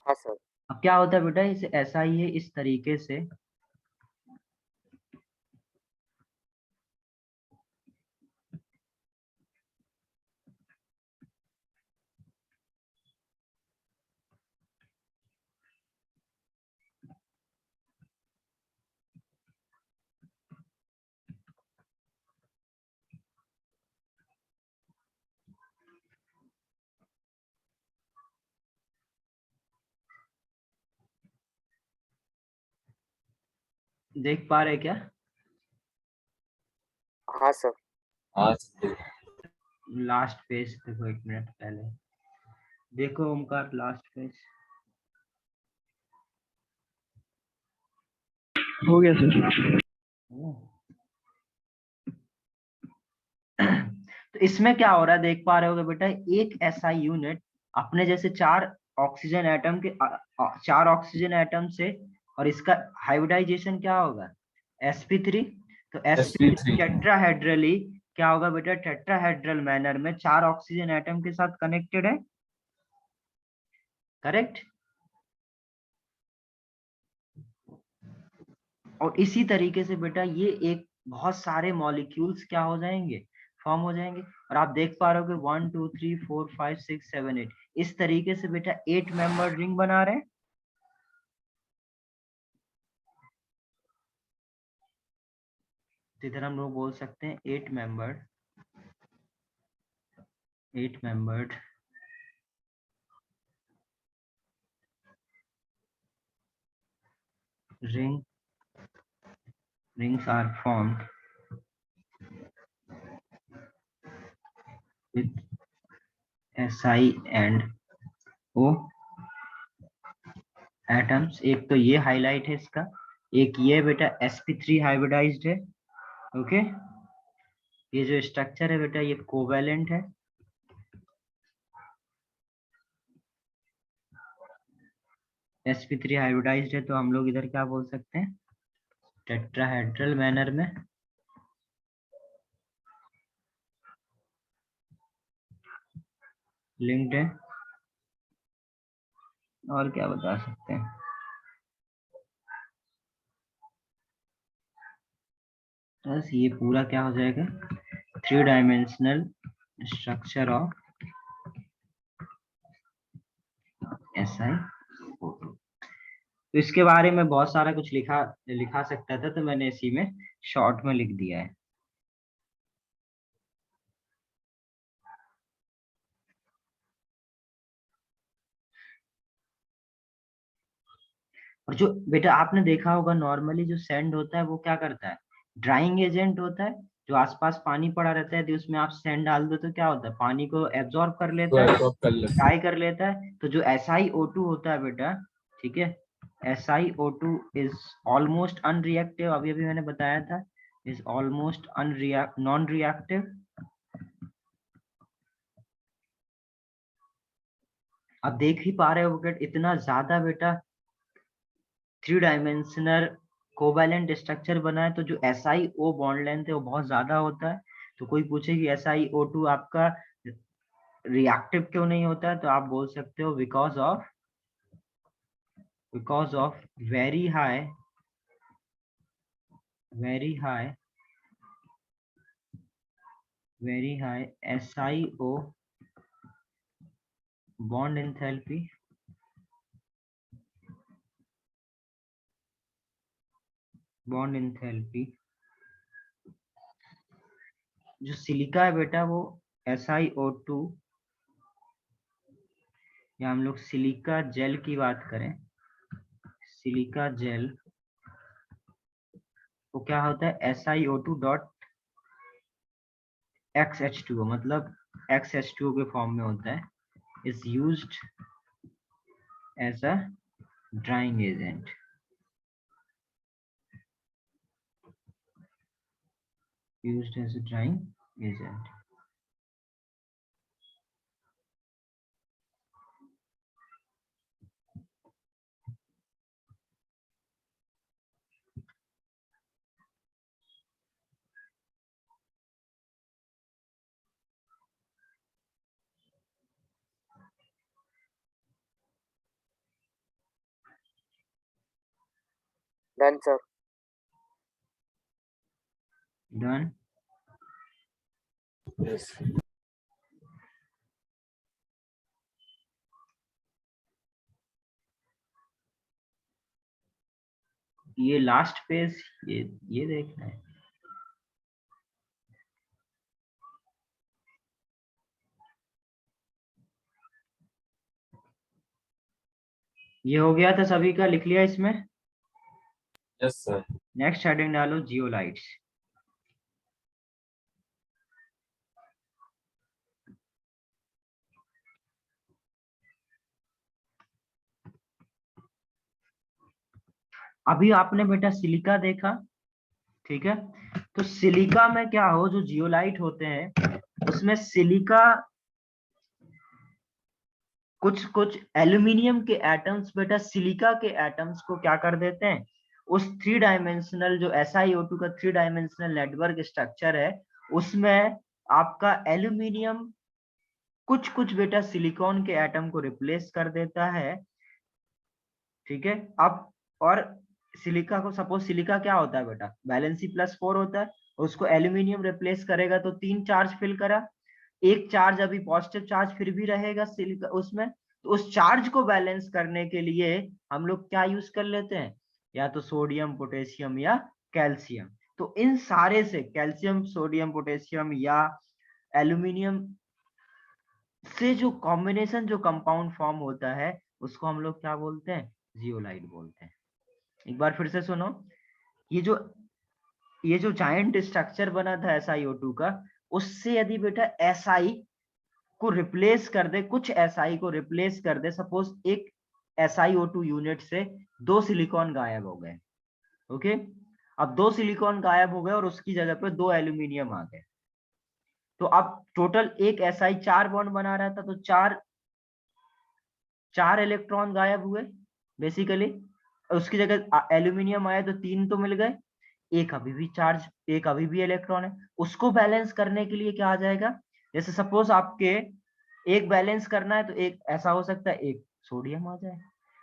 हाँ सर। अब क्या होता है बेटा, इसे ऐसा ही है, इस तरीके से देख पा रहे क्या? हाँ सर। हाँ सर। लास्ट पेज देखो, 1 मिनट पहले देखो ओमकार, लास्ट पेज हो गया सर। तो इसमें क्या हो रहा है देख पा रहे होगे बेटा, एक एसआई यूनिट अपने जैसे 4 ऑक्सीजन एटम के 4 ऑक्सीजन एटम से, और इसका हाइब्रिडाइजेशन क्या होगा, sp3। तो sp3 sp3 टेट्राहेड्रली क्या होगा बेटा, टेट्राहेड्रल मैनर में 4 ऑक्सीजन एटम के साथ कनेक्टेड है, करेक्ट। और इसी तरीके से बेटा ये एक बहुत सारे मॉलिक्यूल्स क्या हो जाएंगे, फॉर्म हो जाएंगे। और आप देख पा रहे हो कि 1 2 3 4 5 6 7 8 इस तरीके से बेटा 8 मेंबर रिंग बना रहे हैं। तो इधर हम लोग बोल सकते हैं 8 membered rings are formed with Si and O atoms. एक तो ये हाईलाइट है इसका, एक ये बेटा sp3 हाइब्रिडाइज्ड है, ओके। ये जो स्ट्रक्चर है बेटा ये कोवेलेंट है, sp3 हाइब्रिडाइज्ड है, तो हम लोग इधर क्या बोल सकते हैं, टेट्राहेड्रल मैनर में लिंक्ड है। और क्या बता सकते हैं, बस ये पूरा क्या हो जाएगा, 3 डायमेंशनल स्ट्रक्चर ऑफ SiO2। तो इसके बारे में बहुत सारा कुछ लिखा सकता था, तो मैंने इसी में शॉर्ट में लिख दिया है। और जो बेटा आपने देखा होगा नॉर्मली जो सैंड होता है वो क्या करता है, ड्राइंग एजेंट होता है। जो आसपास पानी पड़ा रहता है तो उसमें आप सैंड डाल दो तो क्या होता है, पानी को एब्जॉर्ब कर को लेता है, एब्जॉर्ब कर लेते ड्राई कर लेता है। तो जो SiO2 होता है बेटा, ठीक है, SiO2 इज ऑलमोस्ट अनरिएक्टिव, अभी अभी मैंने बताया था, इज ऑलमोस्ट नॉन रिएक्टिव। आप देख ही पा रहे हो बेटा, इतना ज्यादा बेटा 3 डायमेंशनल कोवैलेंट स्ट्रक्चर बना है, तो जो SiO बॉन्ड लेंथ है वो बहुत ज्यादा होता है। तो कोई पूछे कि SiO2 आपका रिएक्टिव क्यों नहीं होता है, तो आप बोल सकते हो because of very high SiO bond enthalpy जो सिलिका है बेटा वो SiO2, या हम लोग सिलिका जेल की बात करें, सिलिका जेल वो क्या होता है, SiO2 डॉट XH2O, मतलब XH2O के फॉर्म में होता है, is used as a drying agent, Done, sir. Done. Yes. ये लास्ट पेज ये देखना है। ये हो गया था सभी का, लिख लिया इसमें। Yes sir. नेक्स्ट हेडिंग डालो जियोलाइट्स। अभी आपने बेटा सिलिका देखा, ठीक है। तो सिलिका में क्या हो, जो जियोलाइट होते हैं उसमें सिलिका कुछ एल्यूमिनियम के एटम्स बेटा सिलिका के एटम्स को क्या कर देते हैं, उस 3 डायमेंशनल जो SiO2 का 3 डायमेंशनल नेटवर्क स्ट्रक्चर है उसमें आपका एल्यूमिनियम कुछ बेटा सिलिकॉन के एटम को रिप्लेस कर देता है, ठीक है। अब और सिलिका को, सपोज सिलिका क्या होता है बेटा, वैलेंसी +4 होता है, उसको एल्यूमिनियम रिप्लेस करेगा तो 3 चार्ज फिल करा, एक चार्ज अभी पॉजिटिव चार्ज फिर भी रहेगा सिलिका उसमें, तो उस चार्ज को बैलेंस करने के लिए हम लोग क्या यूज कर लेते हैं, या तो सोडियम पोटेशियम या कैल्शियम। तो इन सारे से कैल्शियम सोडियम पोटेशियम या एल्यूमिनियम से जो कॉम्बिनेशन जो कंपाउंड फॉर्म होता है उसको हम लोग क्या बोलते हैं, जियोलाइट बोलते हैं। एक बार फिर से सुनो, ये जो जायंट स्ट्रक्चर बना था SiO2 का, उससे यदि बेटा Si को रिप्लेस कर दे, कुछ Si को रिप्लेस कर दे, सपोज एक SiO2 यूनिट से 2 सिलिकॉन गायब हो गए, ओके। अब 2 सिलिकॉन गायब हो गए और उसकी जगह पे 2 एल्यूमिनियम आ गए, तो अब टोटल एक Si 4 बॉन्ड बना रहा था, तो 4 इलेक्ट्रॉन गायब हुए बेसिकली, उसकी जगह एल्यूमिनियम आया तो 3 तो मिल गए, एक अभी भी चार्ज, एक अभी भी इलेक्ट्रॉन है। उसको बैलेंस करने के लिए क्या आ जाएगा, जैसे सपोज आपके एक बैलेंस करना है तो एक ऐसा हो सकता है एक सोडियम आ जाए,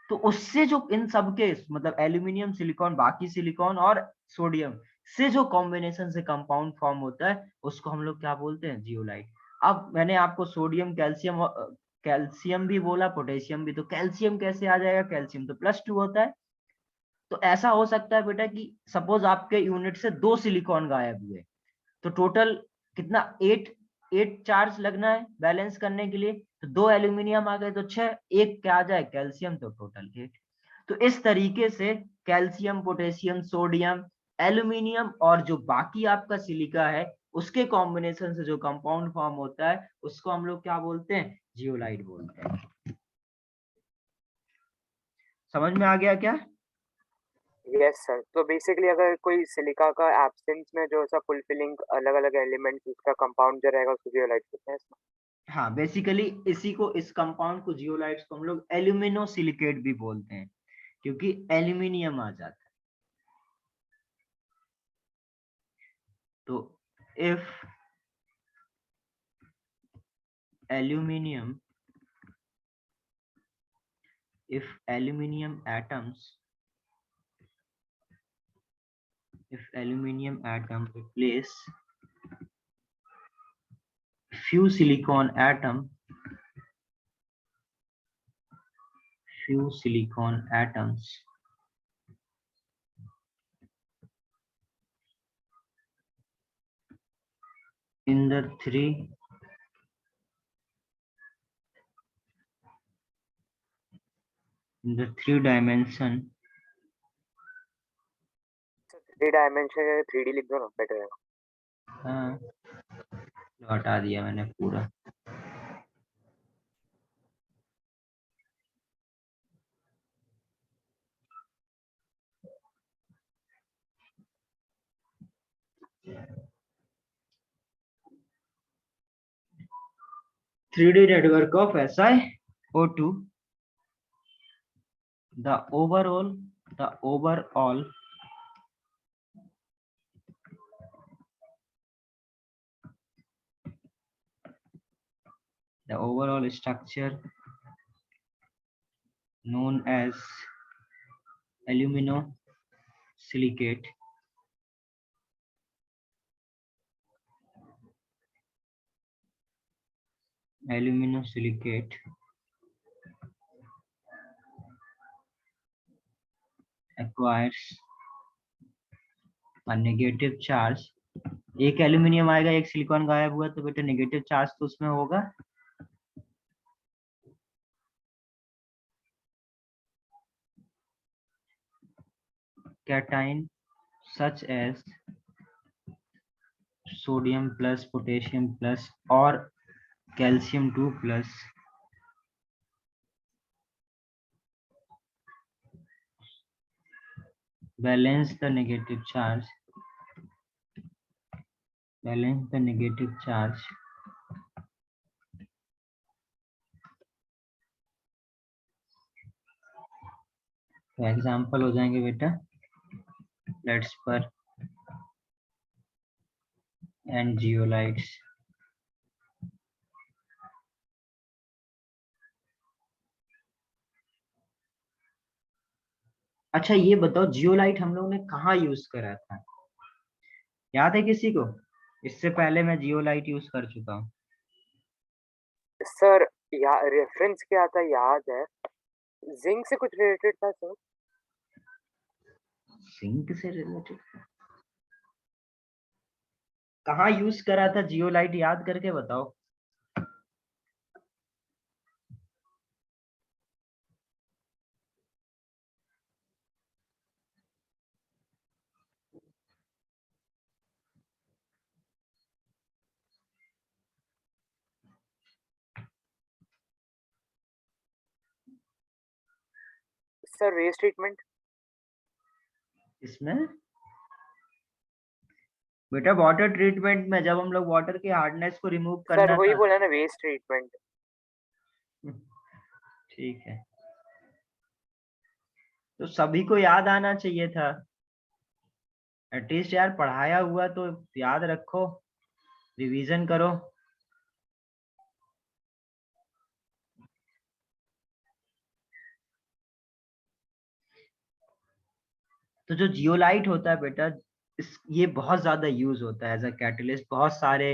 तो उससे जो इन सबके मतलब एल्यूमिनियम सिलिकॉन बाकी सिलिकॉन और सोडियम से जो कॉम्बिनेशन से कंपाउंड फॉर्म होता है उसको हम लोग क्या बोलते हैं, जियोलाइट। अब मैंने आपको सोडियम कैल्शियम भी बोला, पोटेशियम भी, तो कैल्शियम कैसे आ जाएगा, कैल्शियम तो +2 होता है। तो ऐसा हो सकता है बेटा कि सपोज आपके यूनिट से 2 सिलिकॉन गायब हुए, तो टोटल कितना 8 चार्ज लगना है बैलेंस करने के लिए, तो 2 एल्यूमिनियम आ गए तो 6, एक क्या आ जाए कैल्शियम, तो टोटल 8। तो इस तरीके से कैल्शियम पोटेशियम सोडियम एल्यूमिनियम और जो बाकी आपका सिलिका है उसके कॉम्बिनेशन से जो कंपाउंड फॉर्म होता है उसको हम लोग क्या बोलते हैं, जियोलाइट बोलते हैं। समझ में आ गया क्या? Yes sir. तो बेसिकली अगर कोई सिलिका का एब्सेंस में जो सा फुलफिलिंग अलग अलग एलिमेंट्स उसका कंपाउंड जो रहेगा उसको जियोलाइट कहते हैं इसमें। हाँ, बेसिकली इस कंपाउंड को जियोलाइट्स को हम लोग एल्यूमिनो सिलिकेट भी बोलते हैं क्योंकि एल्यूमिनियम आ जाता है। तो if aluminium atom replace few silicon atoms in the three dimension, 3 dimension 3D लिख दो ना, बेटर है। हाँ हटा दिया मैंने पूरा। Three D network of SiO2, the overall structure known as alumino silicate, aluminosilicate acquires a negative charge. एक एल्यूमिनियम आएगा, एक सिलिकॉन गायब हुआ, तो बेटा नेगेटिव चार्ज तो उसमें होगा। Cation such as sodium plus, potassium plus और calcium 2 plus balance the negative charge, balance the negative charge तो एग्जाम्पल हो जाएंगे बेटा लेट्स पर एंड जियोलाइट्स। अच्छा ये बताओ जियोलाइट हम लोग ने कहाँ यूज करा था, याद है किसी को? इससे पहले मैं जियोलाइट यूज कर चुका हूँ। सर रेफरेंस क्या था याद है, जिंक से कुछ रिलेटेड था सर। जिंक से रिलेटेड कहाँ यूज करा था जियोलाइट, याद करके बताओ। Sir waste treatment. इसमें बेटा वाटर ट्रीटमेंट में जब हम लोग वाटर की हार्डनेस को रिमूव सर करना वही था। बोला ना, वेस्ट ट्रीटमेंट। ठीक है, तो सभी को याद आना चाहिए था एटलीस्ट यार, पढ़ाया हुआ तो याद रखो, रिवीजन करो। तो जो जियोलाइट होता है बेटा ये बहुत ज्यादा यूज होता है एज अ कैटलिस्ट, बहुत सारे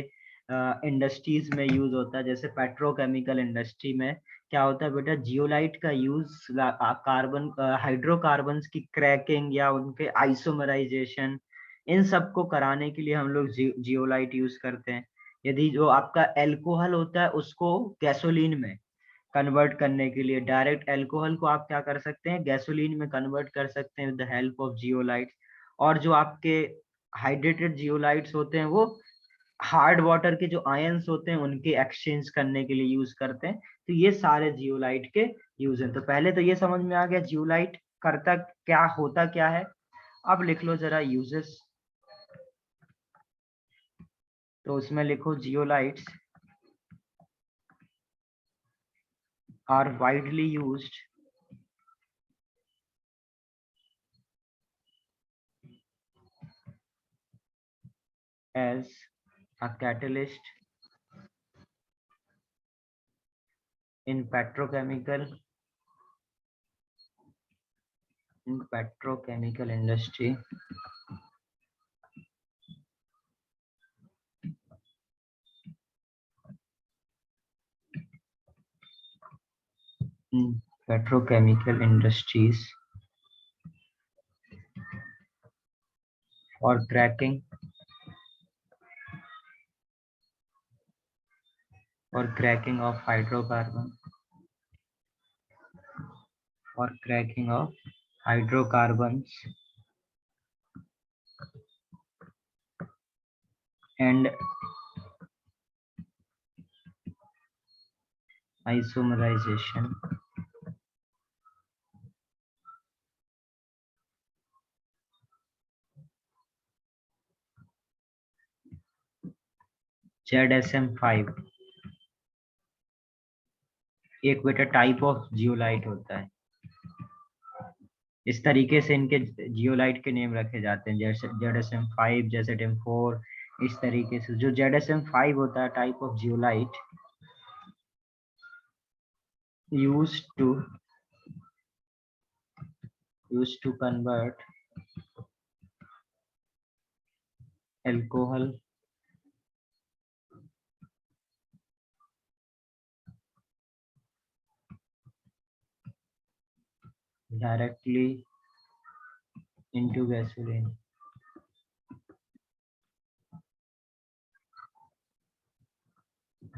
इंडस्ट्रीज में यूज होता है। जैसे पेट्रोकेमिकल इंडस्ट्री में क्या होता है बेटा, जियोलाइट का यूज कार्बन हाइड्रोकार्बन्स की क्रैकिंग या उनके आइसोमराइजेशन इन सब को कराने के लिए हम लोग जियोलाइट यूज करते हैं। यदि जो आपका एल्कोहल होता है उसको गैसोलीन में कन्वर्ट करने के लिए, डायरेक्ट अल्कोहल को आप क्या कर सकते हैं, गैसोलीन में कन्वर्ट कर सकते हैं with the help of zeolites. और जो आपके हाइड्रेटेड जियोलाइट्स होते हैं वो हार्ड वाटर के जो आयंस होते हैं उनके एक्सचेंज करने के लिए यूज करते हैं। तो ये सारे जियोलाइट के यूज हैं। तो पहले तो ये समझ में आ गया जियोलाइट करता क्या, होता क्या है। अब लिख लो जरा यूजेस, तो उसमें लिखो zeolites are widely used as a catalyst in petrochemical industry in petrochemical industries for cracking of hydrocarbon, for cracking of hydrocarbons and isomerization ZSM5 एक बेटा टाइप ऑफ जियोलाइट होता है। इस तरीके से इनके जियोलाइट के नेम रखे जाते हैं, जैसे ZSM5, ZSM4, इस तरीके से। जो ZSM5 होता है type of zeolite used to convert alcohol, directly into gasoline.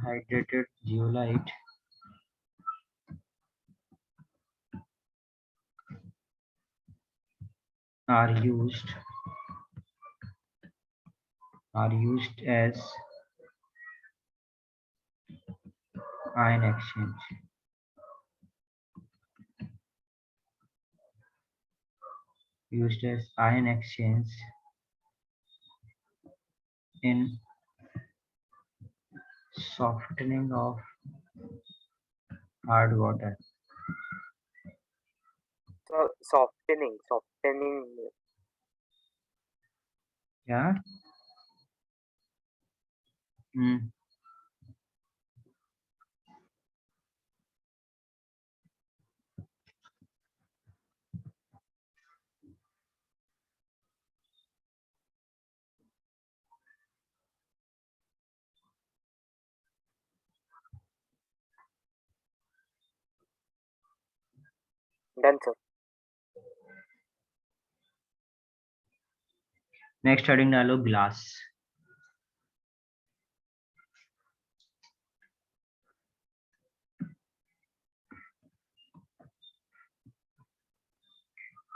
Hydrated zeolite are used as ion exchange. Used as ion exchange in softening of hard water. So softening. Yeah. Done, sir. Next heading डालो ग्लास.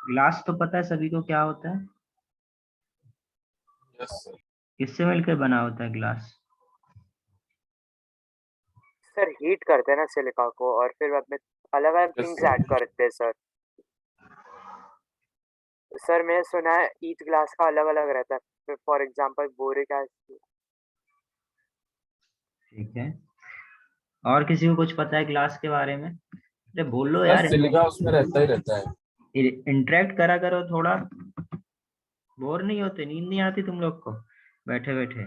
ग्लास तो पता है सभी को क्या होता है. Yes sir. किससे मिलकर बना होता है ग्लास? सर हीट करते हैं ना सिलिका को और फिर बाद में अलग अलग Yes, थिंग्स sir. ऐड करते हैं सर. सर मैंने सुना है ईच ग्लास का अलग अलग रहता है. For example boric acid. ठीक है. और किसी को कुछ पता है ग्लास के बारे में? अरे बोल लो सर यार. सिलिका उसमें रहता ही रहता है. इंटरेक्ट करा करो थोड़ा. बोर नहीं होते? नींद नहीं आती तुम लोग को बैठे बैठे?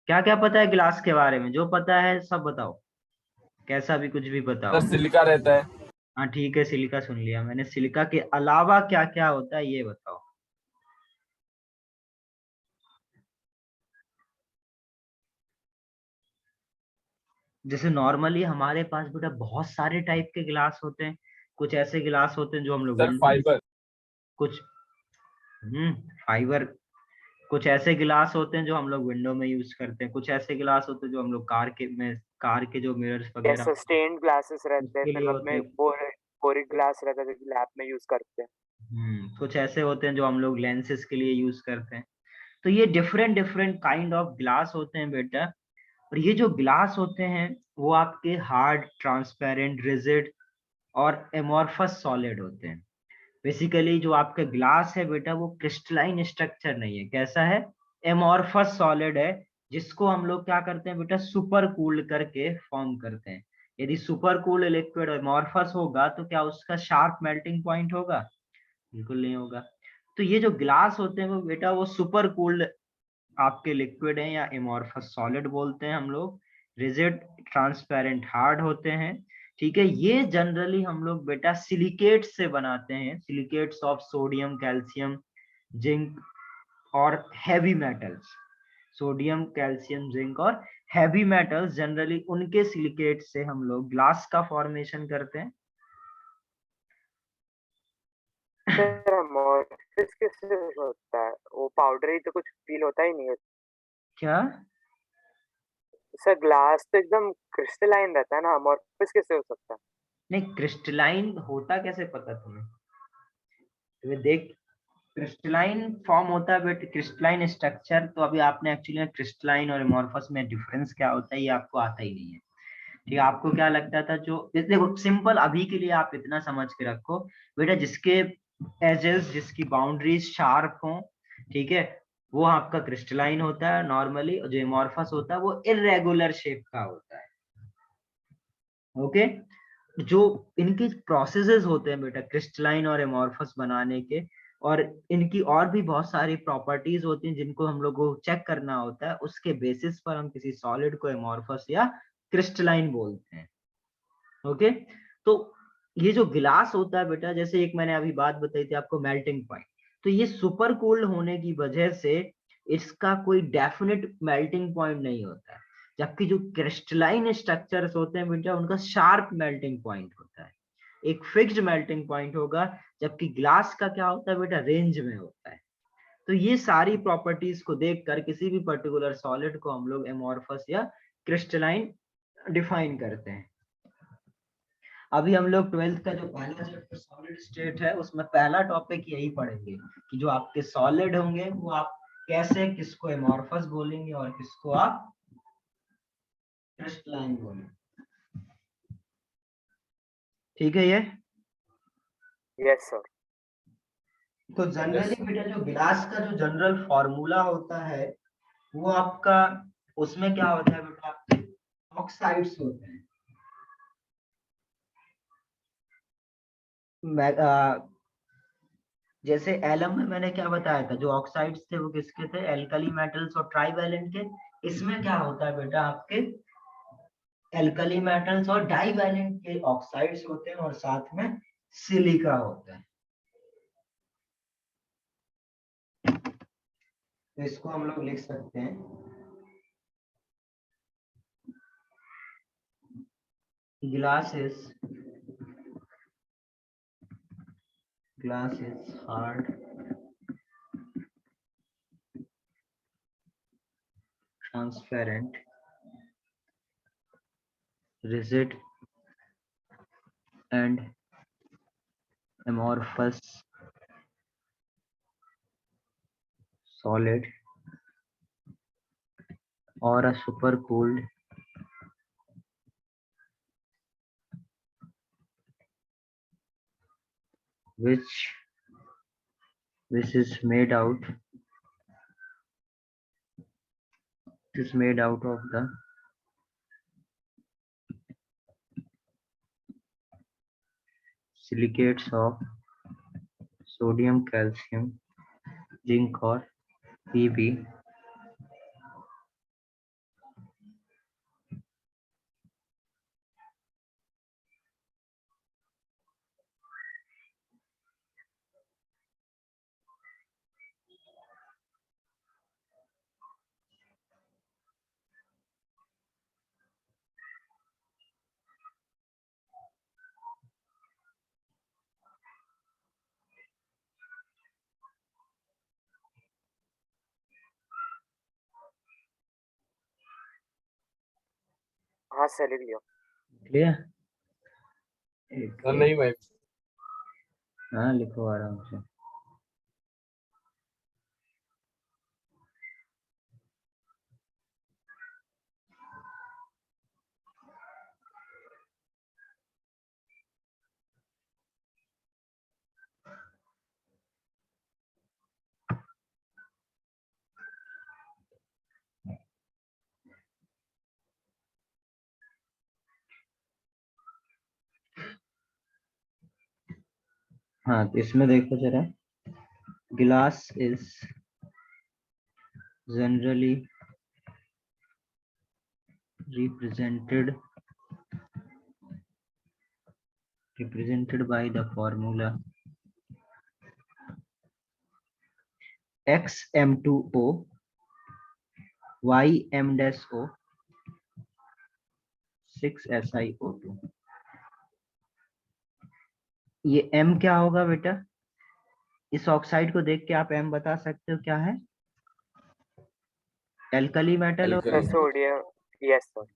क्या क्या पता है ग्लास के बारे में? जो पता है सब बताओ. कैसा भी कुछ भी बताओ. सर सिलिका रहता है. हाँ ठीक है, सिलिका सुन लिया मैंने. सिलिका के अलावा क्या क्या होता है ये बताओ. जैसे नॉर्मली हमारे पास बेटा बहुत सारे टाइप के गिलास होते हैं. कुछ ऐसे गिलास होते हैं जो हम लोग सर फाइबर. कुछ फाइबर. कुछ ऐसे गिलास होते हैं जो हम लोग विंडो में यूज करते हैं. कुछ ऐसे गिलास होते हैं जो हम लोग कार के जो मिरर्स वगैरह सस्टेन्ड ग्लासेस रहते हैं. उसके फिर लिए बाद होते में हैं. बोरिक ग्लास रहता है जो लैब में यूज करते हैं. कुछ ऐसे होते हैं जो हम लोग लेंसेज के लिए यूज करते हैं. तो ये different different kind of glass होते हैं बेटा. और ये जो ग्लास होते हैं वो आपके हार्ड, ट्रांसपेरेंट, रिजिड और एमॉर्फस सॉलिड होते हैं. बेसिकली जो आपका ग्लास है बेटा वो क्रिस्टलाइन स्ट्रक्चर नहीं है. कैसा है? एमॉर्फस सॉलिड है, जिसको हम लोग क्या करते हैं बेटा? सुपर कूल्ड करके फॉर्म करते हैं. यदि सुपर कूल्ड लिक्विड एमॉर्फस होगा तो क्या उसका शार्प मेल्टिंग पॉइंट होगा? बिल्कुल नहीं होगा. तो ये जो ग्लास होते हैं वो बेटा वो सुपर कूल्ड आपके लिक्विड है या एमॉर्फस सॉलिड बोलते हैं हम लोग. रिजिड, ट्रांसपेरेंट, हार्ड होते हैं. ठीक है. ये जनरली हम लोग बेटा सिलिकेट से बनाते हैं. Silicates of sodium, calcium, zinc और heavy metals. Sodium, calcium, zinc और हैवी मेटल्स जनरली उनके सिलिकेट से हम लोग ग्लास का फॉर्मेशन करते हैं. सर अमोर्फिस किससे होता है? वो पाउडर ही तो कुछ फील होता ही नहीं है. क्या? सर ग्लास तो एकदम क्रिस्टलाइन रहता है ना. अमोर्फिस कैसे हो सकता है? नहीं, क्रिस्टलाइन होता कैसे पता तुम्हें? तुम्हें देख क्रिस्टलाइन फॉर्म होता है बट क्रिस्टलाइन स्ट्रक्चर तो अभी आपने एक्चुअली क्रिस्टलाइन और एमॉर्फस में डिफरेंस क्या होता है ये आपको आता ही नहीं है. ठीक है. आपको क्या लगता था? जो देखो सिंपल अभी के लिए आप इतना समझ के रखो बेटा, जिसके एजेस, जिसकी बाउंड्रीज शार्प हो, ठीक है, वो आपका क्रिस्टलाइन होता है नॉर्मली. और जो एमॉर्फस होता है वो इरेगुलर शेप का होता है. ओके. जो इनके प्रोसेसेस होते हैं बेटा क्रिस्टलाइन और एमॉर्फस बनाने के, और इनकी और भी बहुत सारी प्रॉपर्टीज होती हैं जिनको हम लोग को चेक करना होता है. उसके बेसिस पर हम किसी सॉलिड को एमॉर्फस या क्रिस्टलाइन बोलते हैं. ओके. तो ये जो गिलास होता है बेटा, जैसे एक मैंने अभी बात बताई थी आपको, मेल्टिंग पॉइंट. तो ये सुपर कूल्ड होने की वजह से इसका कोई डेफिनेट मेल्टिंग पॉइंट नहीं होता है, जबकि जो क्रिस्टलाइन स्ट्रक्चर्स होते हैं बेटा उनका शार्प मेल्टिंग पॉइंट होता है, एक फिक्स्ड मेल्टिंग पॉइंट होगा, जबकि ग्लास का क्या होता है बेटा, रेंज में होता है। तो ये सारी प्रॉपर्टीज को देखकर किसी भी पर्टिकुलर सॉलिड को हम लोग एमॉर्फस या क्रिस्टलाइन डिफाइन करते हैं। अभी हम लोग 12th का जो पहला चैप्टर सॉलिड स्टेट है उसमें पहला टॉपिक यही पढ़ेंगे कि जो आपके सॉलिड होंगे वो आप कैसे किसको एमॉर्फस बोलेंगे और किसको आप क्रिस्टलाइन बोलेंगे। ठीक है ये? Yes sir. तो जनरली बेटा जो गिलास का जो जनरल फॉर्मूला होता है वो आपका, उसमें क्या होता है बेटा, आपके ऑक्साइड्स होते हैं। जैसे एलम में मैंने क्या बताया था, जो ऑक्साइड्स थे वो किसके थे, एल्कली मेटल्स और ट्राइवैलेंट के। इसमें क्या होता है बेटा, आपके एल्कली मेटल्स और डाइवैलेंट के ऑक्साइड्स होते हैं और साथ में सिलिका होता है। तो इसको हम लोग लिख सकते हैं, glass is hard, transparent, rigid and amorphous solid or a supercooled which is made out of the silicates of sodium, calcium, zinc or Pb हाँ सर लिख लिया। क्लियर? सर नहीं भाई। हाँ लिखो आराम से। हाँ तो इसमें देखो जरा, गिलास is generally represented by the formula XM2O YM-O 6SiO2। ये M क्या होगा बेटा, इस ऑक्साइड को देख के आप M बता सकते हो क्या है, एल्कली मेटल Alkali. होगा, sodium. Yes sir.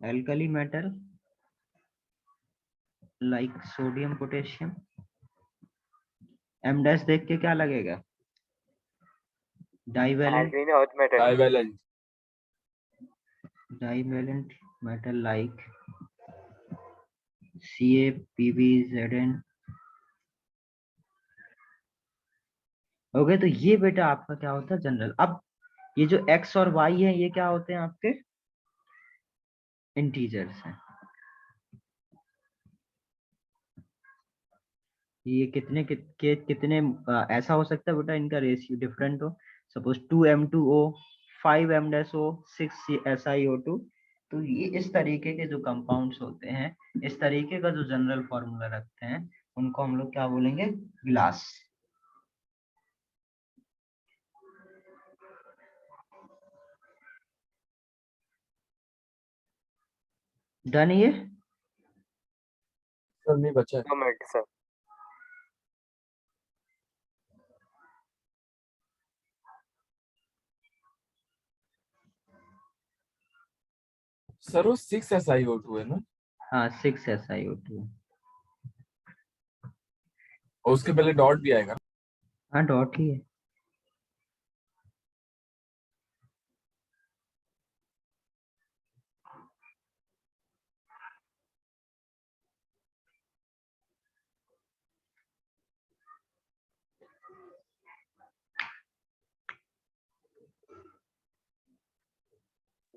Alkali metal like sodium potassium. M dash देख के क्या लगेगा, divalent alkene earth metal. Divalent. Divalent metal like CaPbZn। Okay, तो ये बेटा आपका क्या होता है जनरल। अब ये जो x और y है ये क्या होते हैं आपके, इंटीजर्स हैं। ये कितने ऐसा हो सकता है बेटा इनका रेशियो डिफरेंट हो, सपोज 2M2O 5M-O 6SiO2। तो ये इस तरीके के जो कंपाउंड्स होते हैं, इस तरीके का जो जनरल फॉर्मूला रखते हैं, उनको हम लोग क्या बोलेंगे, ग्लास। डन ये? सर नहीं बचा है। 2 मिनट सर। सर वो 6SiO2 है ना, हाँ 6SiO2। और उसके पहले डॉट भी आएगा। हाँ डॉट ही है।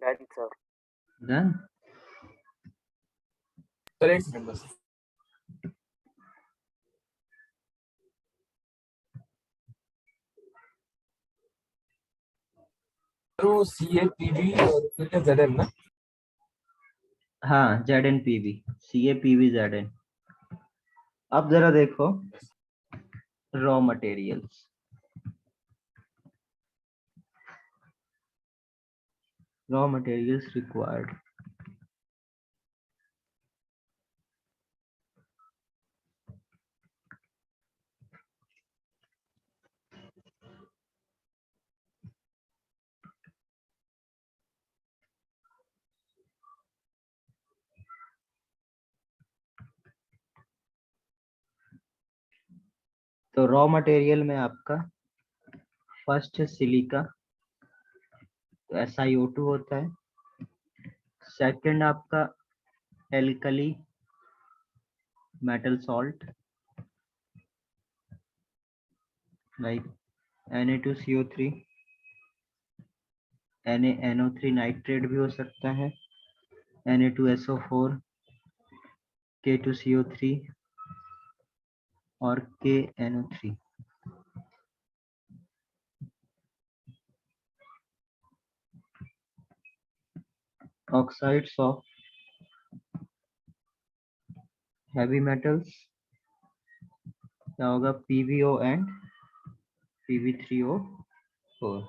Done sir. डन। सर एक सेकंड बस। सर वो CAPV और फिर क्या ZN ना? हाँ ZnPV, CAPV/Zn। अब जरा देखो raw materials. Raw materials required. तो रॉ मटेरियल में आपका फर्स्ट है सिलिका, तो SiO2 होता है। सेकंड आपका alkali metal salt like Na2CO3, NaNO3 nitrate भी हो सकता है, Na2SO4, K2CO3 और KNO3। Oxides of heavy metals क्या होगा? PbO and Pb3O4।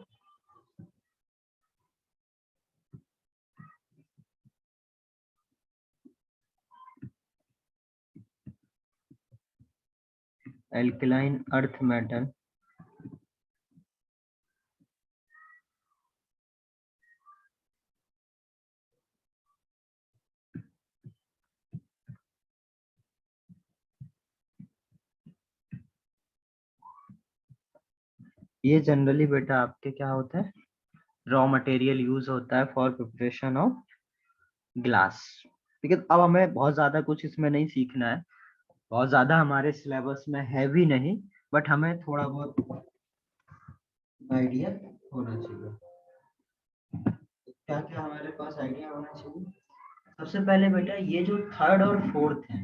Alkaline earth metal ये जनरली बेटा आपके क्या होता है? रॉ मटेरियल यूज होता है फॉर प्रिपरेशन ऑफ ग्लास। ठीक है, अब हमें बहुत ज्यादा कुछ इसमें नहीं सीखना है, बहुत ज्यादा हमारे सिलेबस में है भी नहीं, बट हमें थोड़ा बहुत आइडिया होना चाहिए। क्या क्या हमारे पास आइडिया होना चाहिए? सबसे पहले बेटा ये जो थर्ड और फोर्थ है,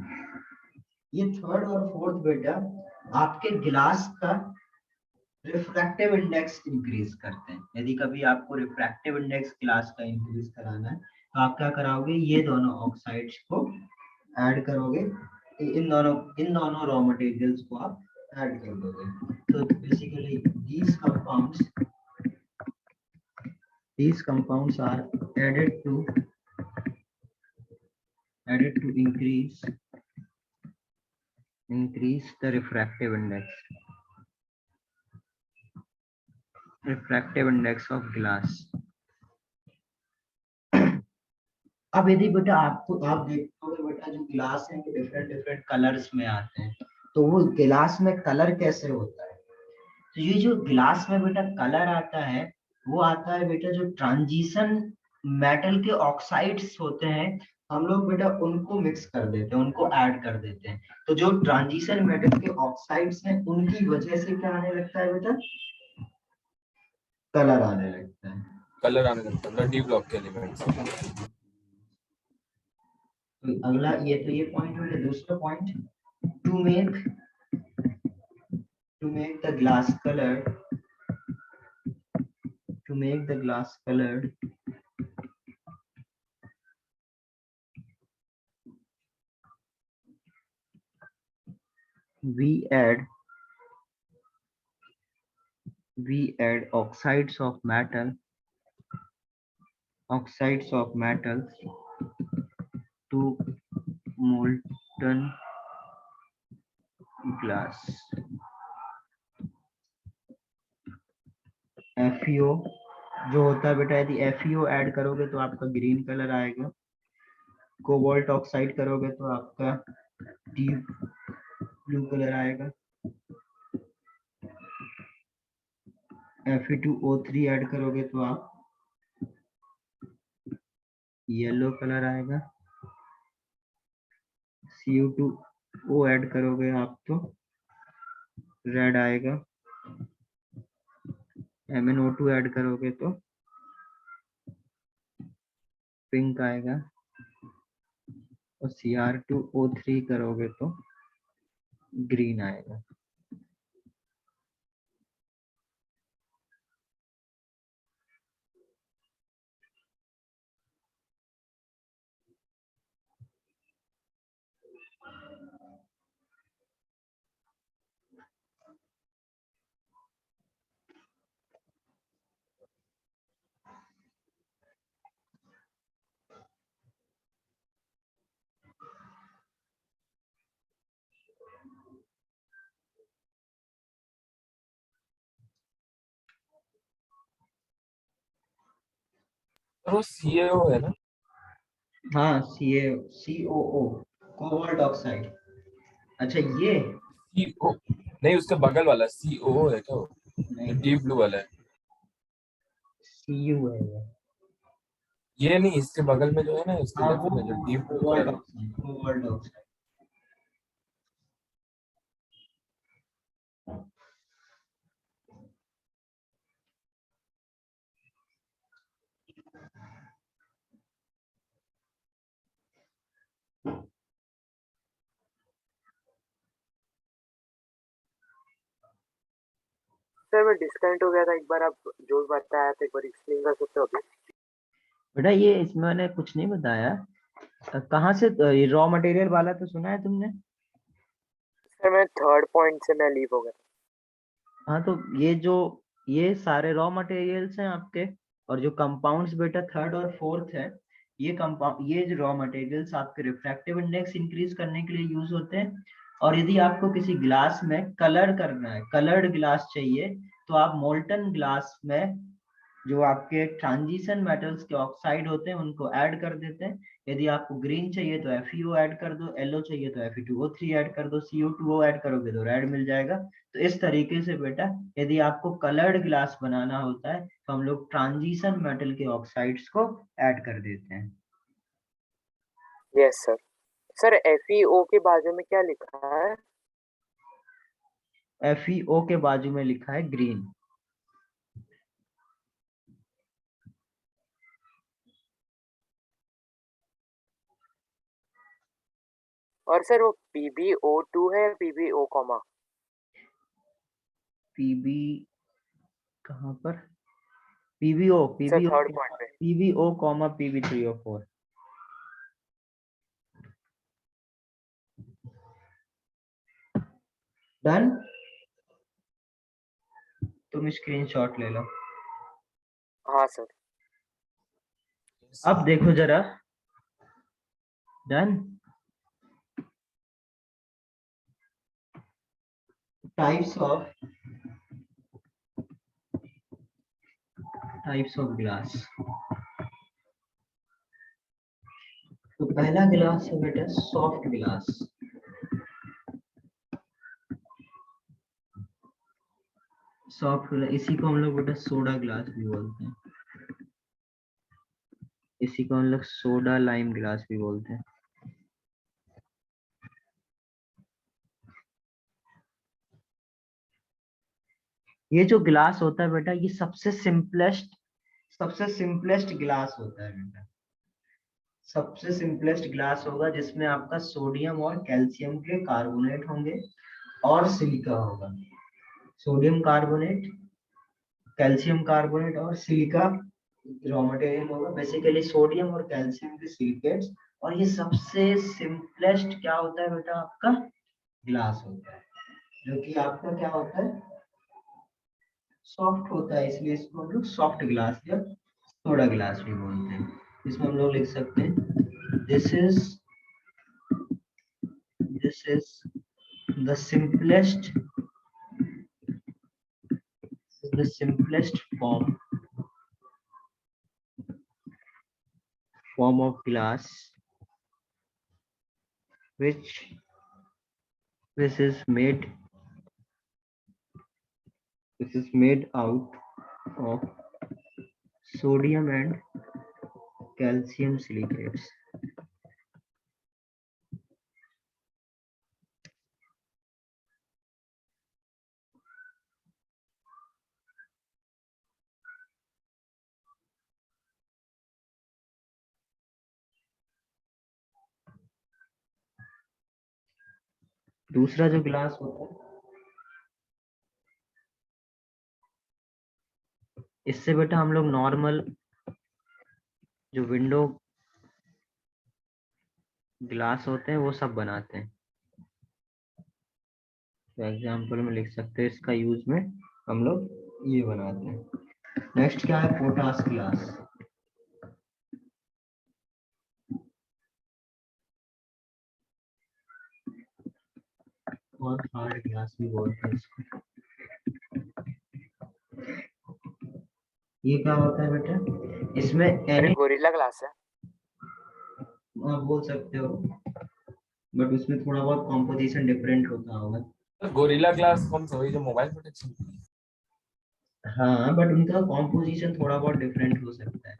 ये थर्ड और फोर्थ बेटा आपके गिलास का रिफ्रैक्टिव इंडेक्स इंक्रीज करते हैं। यदि कभी आपको रिफ्रैक्टिव इंडेक्स गिलास का इंक्रीज कराना है तो आप क्या कराओगे? ये दोनों ऑक्साइड्स को ऐड करोगे, इन दोनों रॉ मटेरियल्स को आप ऐड कर दोगे। तो basically these compounds are added to increase the refractive index of glass। अब यदि बेटा आपको आप देखोगे बेटा जो गिलास है वो डिफरेंट डिफरेंट कलर्स में आते हैं, तो वो गिलास में कलर कैसे होता है? तो ये जो गिलास में बेटा कलर आता है वो आता है बेटा जो ट्रांजिशन मेटल के ऑक्साइड्स होते हैं, हम लोग बेटा उनको मिक्स कर देते हैं, उनको ऐड कर देते हैं। तो जो ट्रांजिशन मेटल के ऑक्साइड्स हैं उनकी वजह से क्या आने लगता है बेटा? कलर आने लगता है। कलर आने लगता है डी ब्लॉक के एलिमेंट्स। तो अगला ये तो ये पॉइंट हो गया। दूसरा point, to make the glass colored, to make the glass colored, we add oxides of metals to molten glass. FeO जो होता है बेटा, यदि FeO ऐड करोगे तो आपका ग्रीन कलर आएगा, कोबाल्ट ऑक्साइड करोगे तो आपका डीप ब्लू कलर आएगा, Fe2O3 ऐड करोगे तो आप येलो कलर आएगा, Cu2O ऐड करोगे आप तो रेड आएगा, MnO2 ऐड करोगे तो पिंक आएगा, और Cr2O3 करोगे तो ग्रीन आएगा। और वो CaO है ना? हाँ, CaCOO कोबाल्ट ऑक्साइड। अच्छा ये CO नहीं, उसके बगल वाला COO है क्या वो? नहीं, डीप ब्लू वाला है। Cu है ये नहीं, इसके बगल में जो है ना, उसके हाँ लेफ्ट में जो डीप ब्लू कोबाल्ट कलर है। Oxide, cobalt oxide. सर मैं डिस्कनेक्ट हो गया था एक बार, आप जो बताया था एक बार एक्सप्लेन कर सकते हो अभी? बेटा ये इसमें मैंने कुछ नहीं बताया, कहाँ से रॉ मटेरियल वाला तो सुना है तुमने? सर मैं थर्ड पॉइंट से मैं लीव हो गया। हाँ तो ये सारे रॉ मटेरियल्स हैं आपके, और जो कंपाउंड्स बेटा थर्ड और फोर्थ है, ये जो रॉ मटेरियल्स आपके रिफ्रैक्टिव इंडेक्स इंक्रीज करने के लिए यूज होते हैं। और यदि आपको किसी ग्लास में कलर करना है, कलर्ड ग्लास चाहिए, तो आप मोल्टन ग्लास में जो आपके ट्रांजिशन मेटल्स के ऑक्साइड होते हैं उनको ऐड कर देते हैं। यदि आपको ग्रीन चाहिए तो FeO ऐड कर दो, येलो चाहिए तो Fe2O3 ऐड कर दो, Cu2O ऐड करोगे तो रेड मिल जाएगा। तो इस तरीके से बेटा यदि आपको कलर्ड ग्लास बनाना होता है तो हम लोग ट्रांजिशन मेटल के ऑक्साइड्स को ऐड कर देते हैं। Yes sir. सर FeO के बाजू में क्या लिखा है? FeO के बाजू में लिखा है ग्रीन। और सर वो PbO2 है, PbO कॉमा? पीबी कहाँ पर? PbO sir PbO third point पे। PbO comma Pb3O4। डन, तुम स्क्रीनशॉट ले लो। हाँ सर। अब देखो जरा, डन। Types of glass. तो पहला ग्लास है बेटा सॉफ्ट ग्लास। सॉफ्ट ग्लास, इसी को हम लोग बेटा सोडा ग्लास भी बोलते हैं, इसी को हम लोग सोडा लाइम ग्लास भी बोलते हैं। ये जो ग्लास होता है बेटा, ये सबसे सिंपलेस्ट ग्लास होता है बेटा। सबसे सिंपलेस्ट ग्लास होगा जिसमें आपका सोडियम और कैल्शियम के कार्बोनेट होंगे और सिलिका होगा। सोडियम कार्बोनेट, कैल्शियम कार्बोनेट और सिलिका रॉ मटेरियल होगा। बेसिकली सोडियम और कैल्शियम के सिलिकेट्स, और ये सबसे सिंपलेस्ट क्या होता है बेटा, आपका ग्लास होता है, जो कि आपका क्या होता है, सॉफ्ट होता है। इसलिए इसको हम लोग सॉफ्ट ग्लास या सोडा ग्लास भी बोलते हैं। इसमें हम लोग लिख सकते हैं this is is the simplest form of glass which is made out of sodium and calcium silicates. दूसरा जो ग्लास होता है, इससे बेटा हम लोग नॉर्मल जो विंडो ग्लास होते हैं वो सब बनाते हैं। तो एग्जाम्पल में लिख सकते हैं, इसका यूज में हम लोग ये बनाते हैं। नेक्स्ट क्या है, पोटास ग्लास। और हार्ड ग्लास भी बोलते हैं इसको। ये क्या होता है बेटा, इसमें गोरिल्ला ग्लास है, आप बोल सकते हो, बट उसमें थोड़ा बहुत कॉम्पोजिशन डिफरेंट होता होगा। गोरिल्ला ग्लास कौन सा, वही जो मोबाइल प्रोटेक्शन? हाँ, बट उनका कॉम्पोजिशन थोड़ा बहुत डिफरेंट हो सकता है।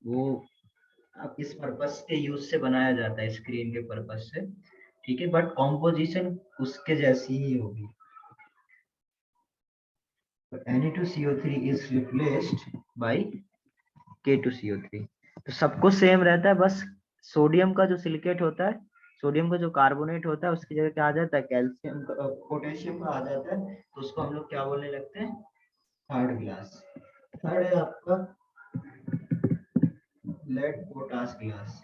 वो आप किस पर्पस के यूज से बनाया जाता है, स्क्रीन के पर्पस से, ठीक है, बट कॉम्पोजिशन उसके जैसी ही होगी। Na2CO3 is replaced by K2CO3। तो सबको सेम रहता है, बस सोडियम का जो सिलिकेट होता है, सोडियम का जो कार्बोनेट होता है, उसकी जगह क्या आ जाता है, कैल्शियम का, पोटेशियम का आ जाता है। तो उसको हम लोग क्या बोलने लगते हैं, हार्ड ग्लास। थर्ड है आपका लेड पोटास ग्लास।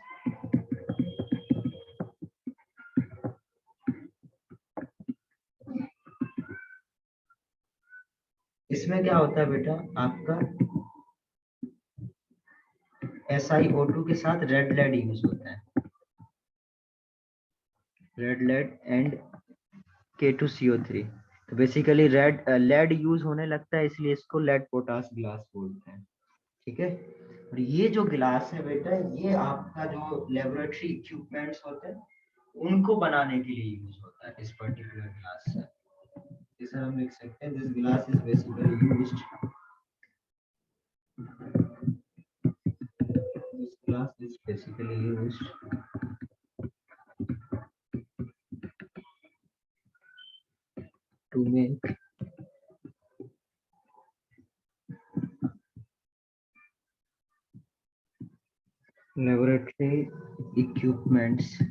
इसमें क्या होता है बेटा, आपका SiO2 के साथ रेड लेड यूज होता है, रेड लेड एंड K2CO3। तो बेसिकली रेड लेड यूज होने लगता है, इसलिए इसको लेड पोटास ग्लास बोलते हैं, ठीक है। और ये जो ग्लास है बेटा, ये आपका जो लेबोरेटरी इक्विपमेंट्स होते हैं उनको बनाने के लिए यूज होता है, इस पर्टिकुलर ग्लास से। इसे हम लिख सकते हैं, this glass is basically used, this glass is basically used to make laboratory equipments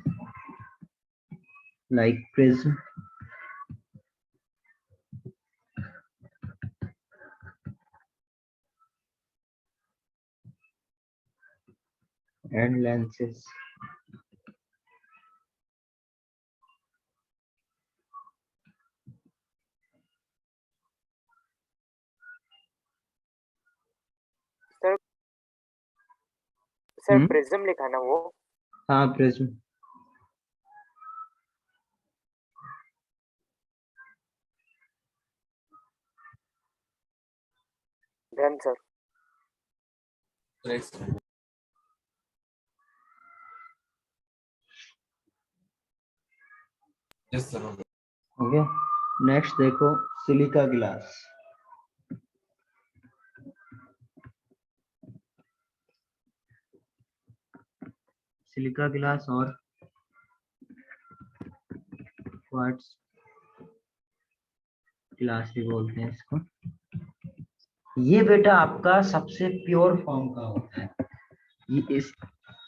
like prism, and lenses। Sir prism लिखा ना वो? हाँ, prism. Done sir. Yes sir. Okay, next देखो, सिलिका ग्लास। सिलिका ग्लास और क्वार्ट्ज ग्लास भी बोलते हैं इसको। ये बेटा आपका सबसे प्योर फॉर्म का होता है। ये इस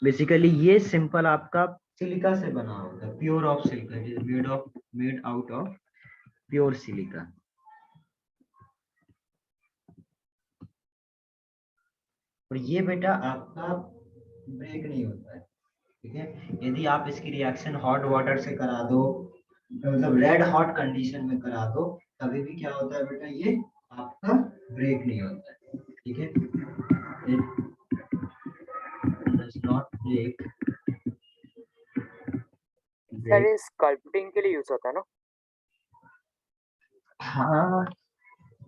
बेसिकली ये सिंपल आपका सिलिका से बना होता है, pure of silica, it is made out of pure silica. और ये बेटा आपका ब्रेक नहीं होता है, ठीक है। यदि आप इसकी रिएक्शन हॉट वाटर से करा दो, मतलब रेड हॉट कंडीशन में करा दो, तभी भी क्या होता है बेटा, ये आपका ब्रेक नहीं होता है, ठीक है। It does not break sir ये स्कल्पटिंग के लिए यूज होता है ना? हाँ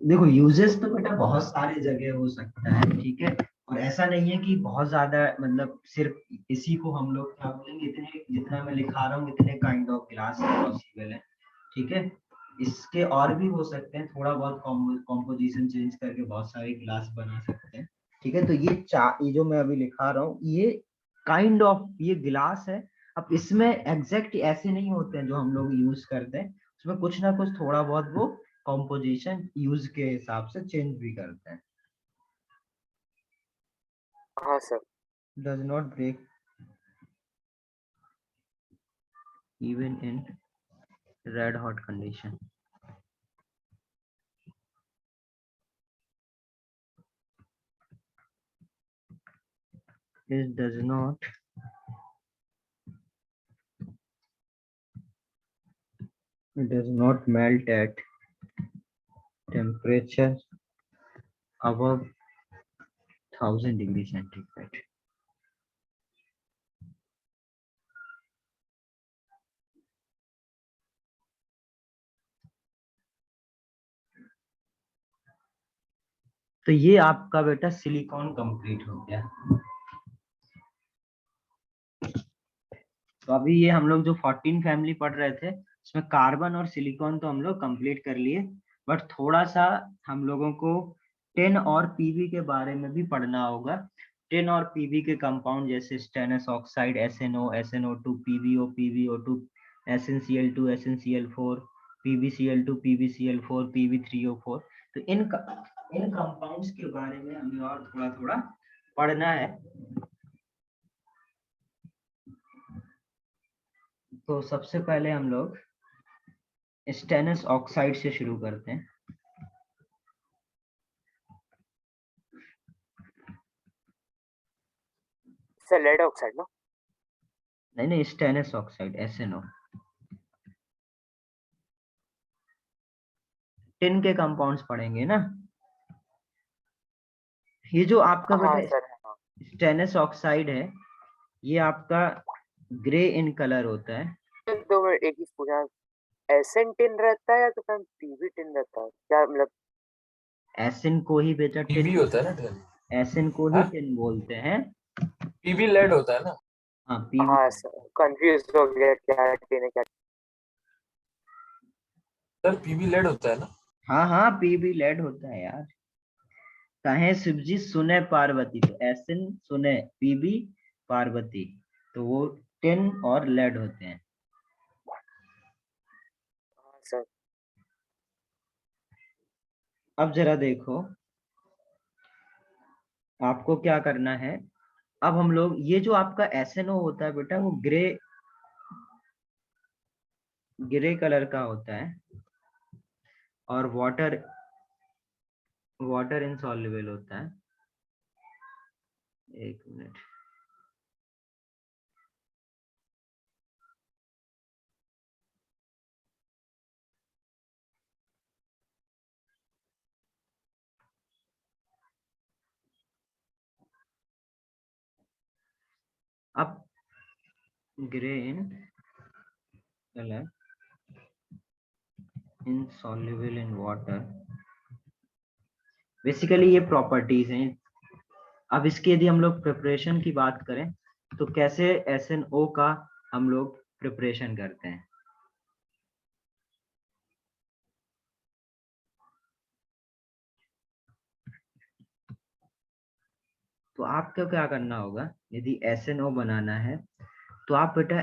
देखो, यूजेस तो बेटा बहुत सारे जगह हो सकता है, ठीक है। और ऐसा नहीं है कि बहुत ज्यादा, मतलब सिर्फ इसी को हम लोग क्या बोलेंगे, इतने जितना मैं लिखा रहा हूँ इतने काइंड ऑफ ग्लास पॉसिबल है, ठीक है। इसके और भी हो सकते हैं, थोड़ा बहुत कॉम्पोजिशन चेंज करके बहुत सारे ग्लास बना सकते हैं, ठीक है। तो ये जो मैं अभी लिखा रहा हूँ, ये काइंड ऑफ ये ग्लास है। अब इसमें एग्जैक्ट ऐसे नहीं होते हैं जो हम लोग यूज करते हैं, उसमें कुछ ना कुछ थोड़ा बहुत वो कॉम्पोजिशन यूज के हिसाब से चेंज भी करते हैं। हाँ sir. Does not break even in red hot condition. It does not melt at temperature above 1000 degree centigrade. तो ये आपका बेटा सिलिकॉन कंप्लीट हो गया। तो अभी ये हम लोग जो 14 फैमिली पढ़ रहे थे, उसमें कार्बन और सिलिकॉन तो हम लोग कंप्लीट कर लिए, बट थोड़ा सा हम लोगों को टिन और पीवी के बारे में भी पढ़ना होगा। टिन और पीवी के कंपाउंड जैसे stannous oxide, SNO, SNO2, PbO, PbO2, SnCl2, SnCl4, PbCl2, PbCl4, Pb3O4। तो इन कंपाउंड्स के बारे में हमें और थोड़ा थोड़ा पढ़ना है। तो सबसे पहले हम लोग स्टेनस ऑक्साइड से शुरू करते हैं। सर लेड ऑक्साइड ना? नहीं, स्टेनस ऑक्साइड, SNO। टिन के कंपाउंड्स पढ़ेंगे ना। ये जो आपका हाँ बेटा सर। हाँ स्टेनस ऑक्साइड है, ये आपका ग्रे इन कलर होता है। तो मैं एक ही पूछा, एसएन टिन रहता है या तो फिर पीवी टिन रहता है क्या, मतलब? एसिन को ही बेटा टिन, पीवी होता है ना टिन? एसिन को ही हाँ? टिन बोलते हैं। पीवी लेड होता है ना? हाँ पीवी। हाँ सर, कंफ्यूज हो गया क्या टिन है क्या। सर पीवी लेड होता है ना? हाँ हाँ, पीवी लेड होता है यार। कहे शिवजी सुने पार्वती, तो एसिन सुने, पीवी पार्वती, तो वो टिन और लेड होते हैं। हाँ सर। अब जरा देखो, आपको क्या करना है। अब हम लोग ये जो आपका SNO होता है बेटा, वो ग्रे कलर का होता है, और वाटर इनसॉल्युबल होता है। एक मिनट। अब grey in colour insoluble in water, basically ये प्रॉपर्टीज हैं। अब इसकी यदि हम लोग प्रिपरेशन की बात करें, तो कैसे SNO का हम लोग प्रिपरेशन करते हैं। तो आपको क्या करना होगा, यदि SNO बनाना है, तो आप बेटा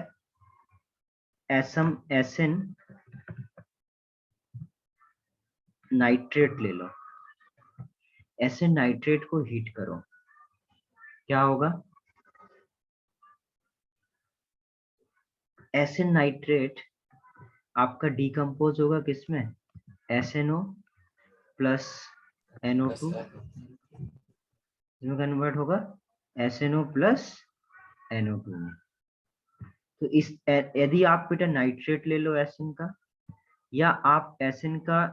एसिन नाइट्रेट ले लो। एसिड नाइट्रेट को हीट करो, क्या होगा, एसिड नाइट्रेट आपका डिकम्पोज होगा किसमें, SNO प्लस NO2, इसमें कन्वर्ट होगा SNO प्लस NO2 में। तो इस यदि आप बेटा नाइट्रेट ले लो एसिन का, या आप एसिन का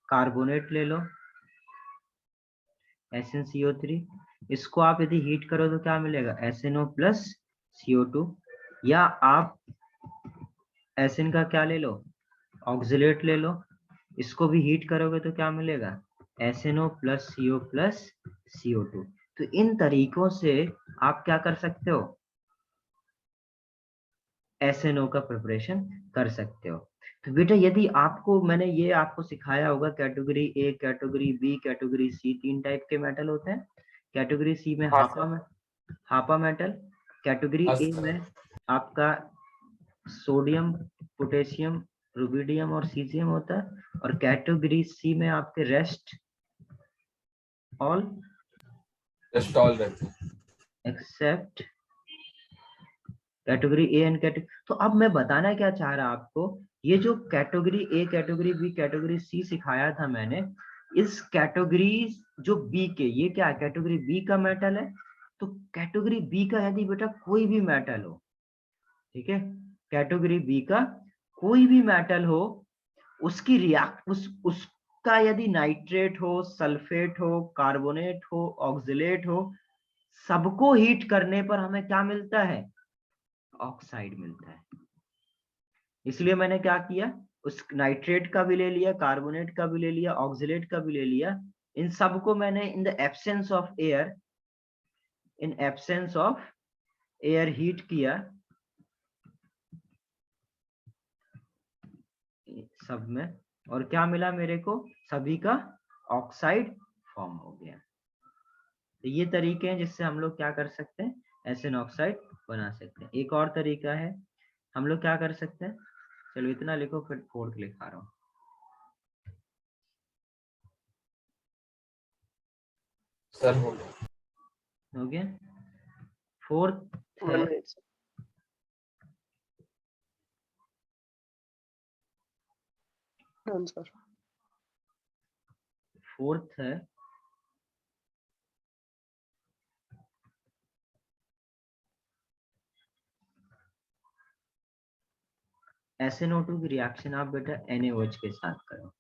कार्बोनेट ले लो, SnCO3, इसको आप यदि हीट करो तो क्या मिलेगा, SNO प्लस CO2। या आप एसिन का क्या ले लो, ऑक्सिलेट ले लो, इसको भी हीट करोगे तो क्या मिलेगा, SNO plus CO plus CO2। तो इन तरीकों से आप क्या कर सकते हो, SNO का प्रिपरेशन कर सकते हो। तो बेटा यदि आपको मैंने ये आपको सिखाया होगा category A, category B, category C, 3 type के मेटल होते हैं। कैटेगरी सी में हाँ हापा मेटल, कैटेगरी हाँ ए सर। में आपका सोडियम, पोटेशियम, रुबिडियम और सीजियम होता है, और कैटेगरी सी में आपके रेस्ट ऑल जस्ट ऑल रहते हैं। Except category A and category. तो अब मैं बताना क्या चाह रहा आपको, ये जो category A, category B, category C सिखाया था मैंने, इस कैटेगरी जो बी के, ये क्या है, कैटेगरी बी का मेटल है। तो कैटेगरी बी का यदि बेटा कोई भी मेटल हो, ठीक है, कैटेगरी बी का कोई भी मेटल हो, उसकी उसका यदि नाइट्रेट हो, सल्फेट हो, कार्बोनेट हो, ऑक्सिलेट हो, सबको हीट करने पर हमें क्या मिलता है, ऑक्साइड मिलता है। इसलिए मैंने क्या किया, उस नाइट्रेट का भी ले लिया, कार्बोनेट का भी ले लिया, ऑक्सिलेट का भी ले लिया, इन सबको मैंने इन the absence of air, in absence of air heat किया सब में, और क्या मिला मेरे को, सभी का ऑक्साइड फॉर्म हो गया। तो ये तरीके हैं जिससे हम लोग क्या कर सकते हैं, एसिड ऑक्साइड बना सकते हैं। एक और तरीका है, हम लोग क्या कर सकते हैं, चलो इतना लिखो फिर फोर्थ लिखा रहा हूँ। सर हो गया। हो गया। फोर्थ है, 1 minute sir. Done sir. Fourth है SnO2 की रिएक्शन आप बेटा NaOH के साथ करो।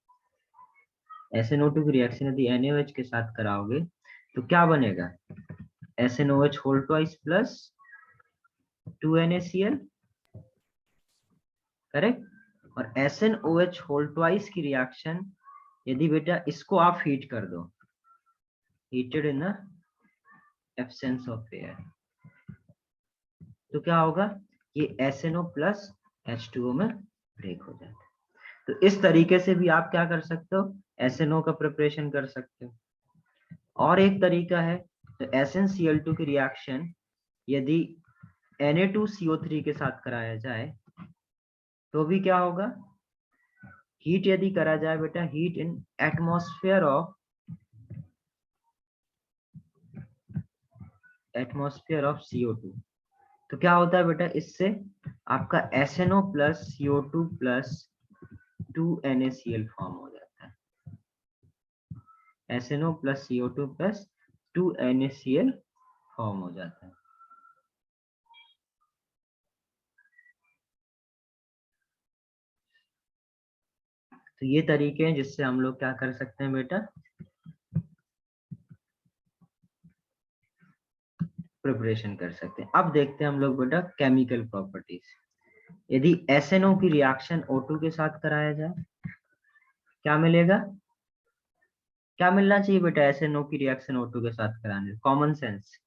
SnO2 की रिएक्शन यदि NaOH के साथ कराओगे तो क्या बनेगा, SnOH whole twice plus 2NaCl, correct. और SnOH होल ट्वाइस की रिएक्शन यदि बेटा इसको आप हीट कर दो, heated in the absence of air, तो क्या होगा, ये SnO प्लस H2O में ब्रेक हो जाता है। तो इस तरीके से भी आप क्या कर सकते हो, SnO का प्रिपरेशन कर सकते हो। और एक तरीका है, तो SnCl2 की रिएक्शन यदि Na2CO3 के साथ कराया जाए तो भी क्या होगा, हीट यदि करा जाए बेटा, heat in atmosphere of CO2, तो क्या होता है बेटा, इससे आपका SNO plus CO2 plus 2NaCl form हो जाता है, SNO plus CO2 plus 2NaCl form हो जाता है। तो ये तरीके हैं जिससे हम लोग क्या कर सकते हैं बेटा, प्रिपरेशन कर सकते हैं। अब देखते हैं हम लोग बेटा केमिकल प्रॉपर्टीज। यदि SNO की रिएक्शन O2 के साथ कराया जाए क्या मिलेगा, क्या मिलना चाहिए बेटा, SNO की रिएक्शन O2 के साथ कराने, कॉमन सेंस,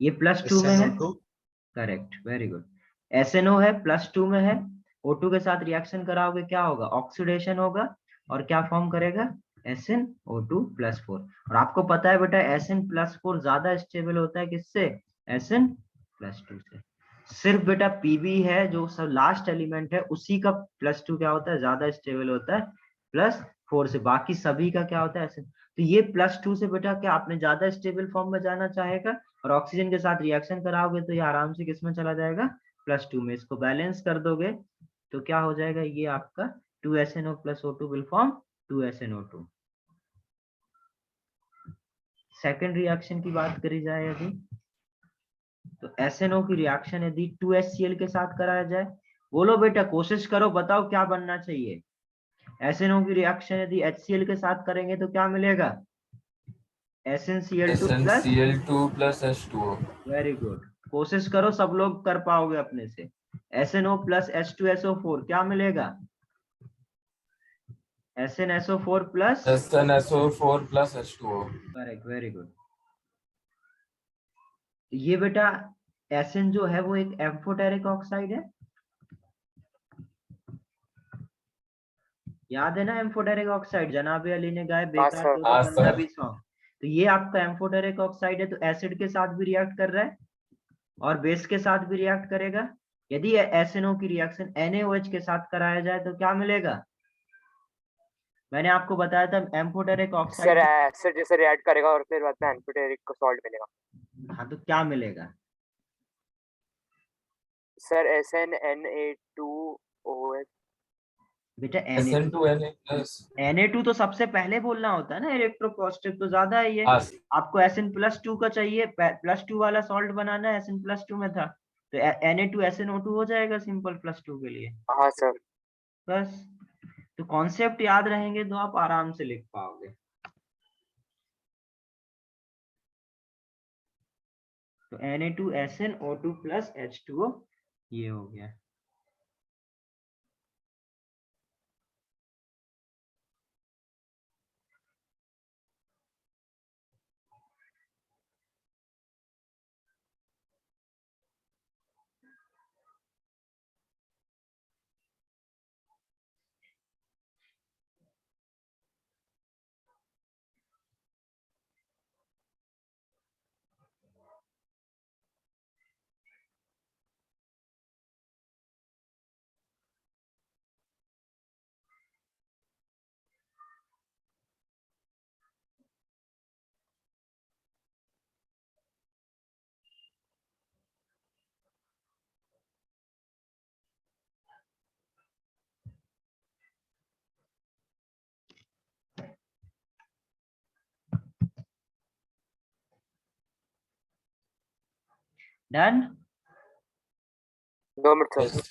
ये +2 में है, करेक्ट, वेरी गुड। SNO है +2 में है, O2 के साथ रिएक्शन कराओगे क्या होगा, ऑक्सीडेशन होगा, और क्या फॉर्म करेगा, SnO2+4। और आपको पता है बेटा Sn+4 ज्यादा स्टेबल होता है किससे, Sn+2 से। सिर्फ बेटा Pb है जो सब लास्ट एलिमेंट है, उसी का +2 क्या होता है, ज्यादा स्टेबल होता है +4 से, बाकी सभी का क्या होता है Sn। तो ये +2 से बेटा क्या आपने ज्यादा स्टेबल फॉर्म में जाना चाहेगा, और ऑक्सीजन के साथ रिएक्शन कराओगे तो ये आराम से किसमें चला जाएगा, +2 में। इसको बैलेंस कर दोगे तो क्या हो जाएगा, ये आपका 2SNO + O2 will form 2SNO2। Second reaction की बात करी जाए यदि, तो SNO की रिएक्शन यदि 2HCl के साथ कराया जाए, बोलो बेटा, कोशिश करो, बताओ क्या बनना चाहिए। SNO की रिएक्शन यदि HCl के साथ करेंगे तो क्या मिलेगा, SnCl2 SnCl2 plus H2O। Very good. कोशिश करो सब लोग कर पाओगे अपने से। SNO प्लस H2SO4 क्या मिलेगा? SnSO4 plus, SnSO4 plus H2O। Correct, very good. ये बेटा Sn जो है वो एक एम्फोटेरिक ऑक्साइड है, याद है ना एम्फोटेरिक ऑक्साइड, जनाबे अली ने गाए बेकार सर। तो हाँ पंजाबी सर। सॉन्ग। तो ये आपका एम्फोटेरिक ऑक्साइड है, तो एसिड के साथ भी रिएक्ट कर रहा है और बेस के साथ भी रिएक्ट करेगा। यदि SNO की रिएक्शन NaOH के साथ कराया जाए तो क्या मिलेगा? मैंने आपको बताया था एम्फोटेरिक सर ऑक्साइड। एसिड जैसे रिएक्ट करेगा और फिर बाद में एम्फोटेरिक को सॉल्ट मिलेगा। हाँ, तो क्या मिलेगा? Sir SnNA2OH। बेटा SN2Na plus। Na2 तो सबसे पहले बोलना होता है ना, इलेक्ट्रोपॉजिटिव तो ज्यादा है ये। हाँ आपको Sn+2 का चाहिए, +2 वाला सॉल्ट बनाना है, Sn+2 में था, तो Na2SNO2 हो जाएगा सिंपल +2 के लिए। हाँ सर। बस, तो कॉन्सेप्ट याद रहेंगे तो आप आराम से लिख पाओगे। तो Na2SNO2 प्लस H2O ये हो गया। Done. 2 minute sir. yes।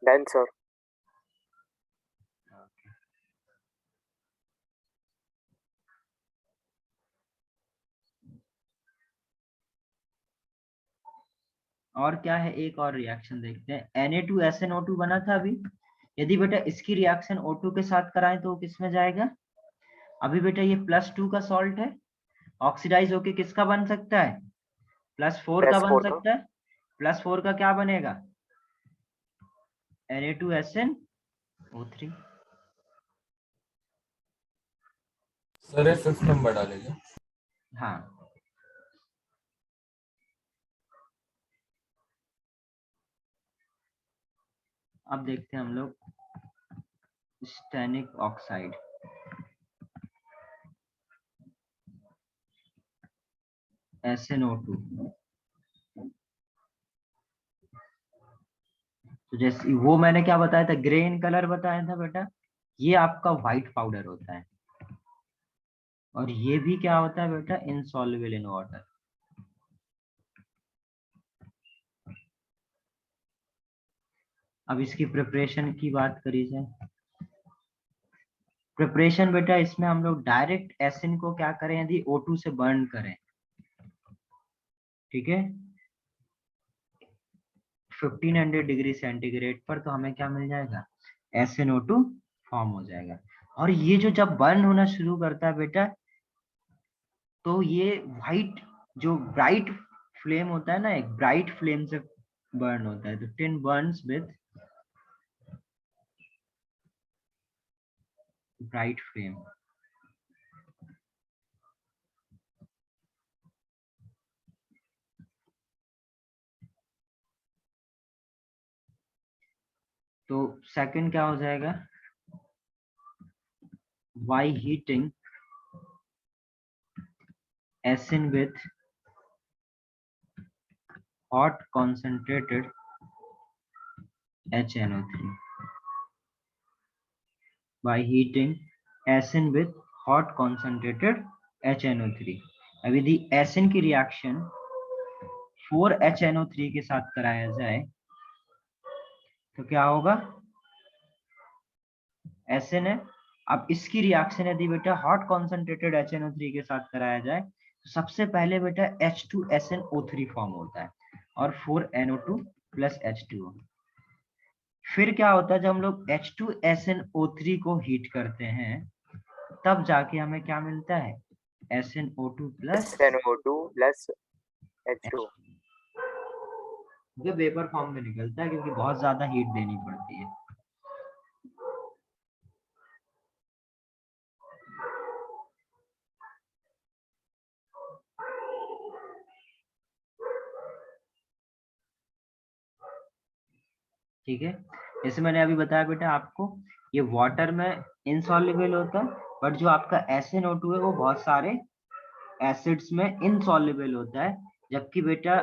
Done sir. और क्या है, एक और रिएक्शन देखते हैं। Na2SNO2 बना था अभी, यदि बेटा इसकी रिएक्शन O2 के साथ कराएं तो किस में जाएगा? अभी बेटा ये +2 का सॉल्ट है, ऑक्सीडाइज होके किसका बन सकता है? +4 का बन +4 का। सकता है। +4 का क्या बनेगा? Na2SnO3। सर ये 5th नंबर डालेंगे। हाँ, अब देखते हैं हम लोग स्टेनिक ऑक्साइड। SNO2, तो जैसे वो मैंने क्या बताया था, ग्रे इन कलर बताया था बेटा, ये आपका व्हाइट पाउडर होता है, और ये भी क्या होता है बेटा, इनसॉल्युबल इन वाटर। अब इसकी प्रिपरेशन की बात करी जाए। प्रिपरेशन बेटा इसमें हम लोग डायरेक्ट एसिन को क्या करें, यदि O2 से बर्न करें, ठीक है, 1500 डिग्री सेंटीग्रेड पर, तो हमें क्या मिल जाएगा, SnO2 फॉर्म हो जाएगा। और ये जो जब बर्न होना शुरू करता है बेटा, तो ये व्हाइट जो ब्राइट फ्लेम होता है ना, एक ब्राइट फ्लेम से बर्न होता है, तो tin burns with bright flame. तो सेकंड क्या हो जाएगा, वाई हीटिंग एसिन with hot concentrated HNO3, by heating acid with hot concentrated HNO3। अब यदि एसिन की रिएक्शन 4HNO3 के साथ कराया जाए तो क्या होगा? एसिन है। अब इसकी रिएक्शन यदि बेटा हॉट कॉन्सेंट्रेटेड HNO3 के साथ कराया जाए तो सबसे पहले बेटा H2SnO3 फॉर्म होता है और 4NO2 प्लस H2O। फिर क्या होता है, जब हम लोग H2SnO3 को हीट करते हैं तब जाके हमें क्या मिलता है? SnO2 plus SnO2 plus H2। जो वेपर फॉर्म में निकलता है क्योंकि बहुत ज्यादा हीट देनी पड़ती है। ठीक है, जैसे मैंने अभी बताया बेटा आपको, ये वाटर में इनसॉल्युबल होता है, बट जो आपका SnO2 है वो बहुत सारे एसिड्स में इनसॉल्युबल होता है, जबकि बेटा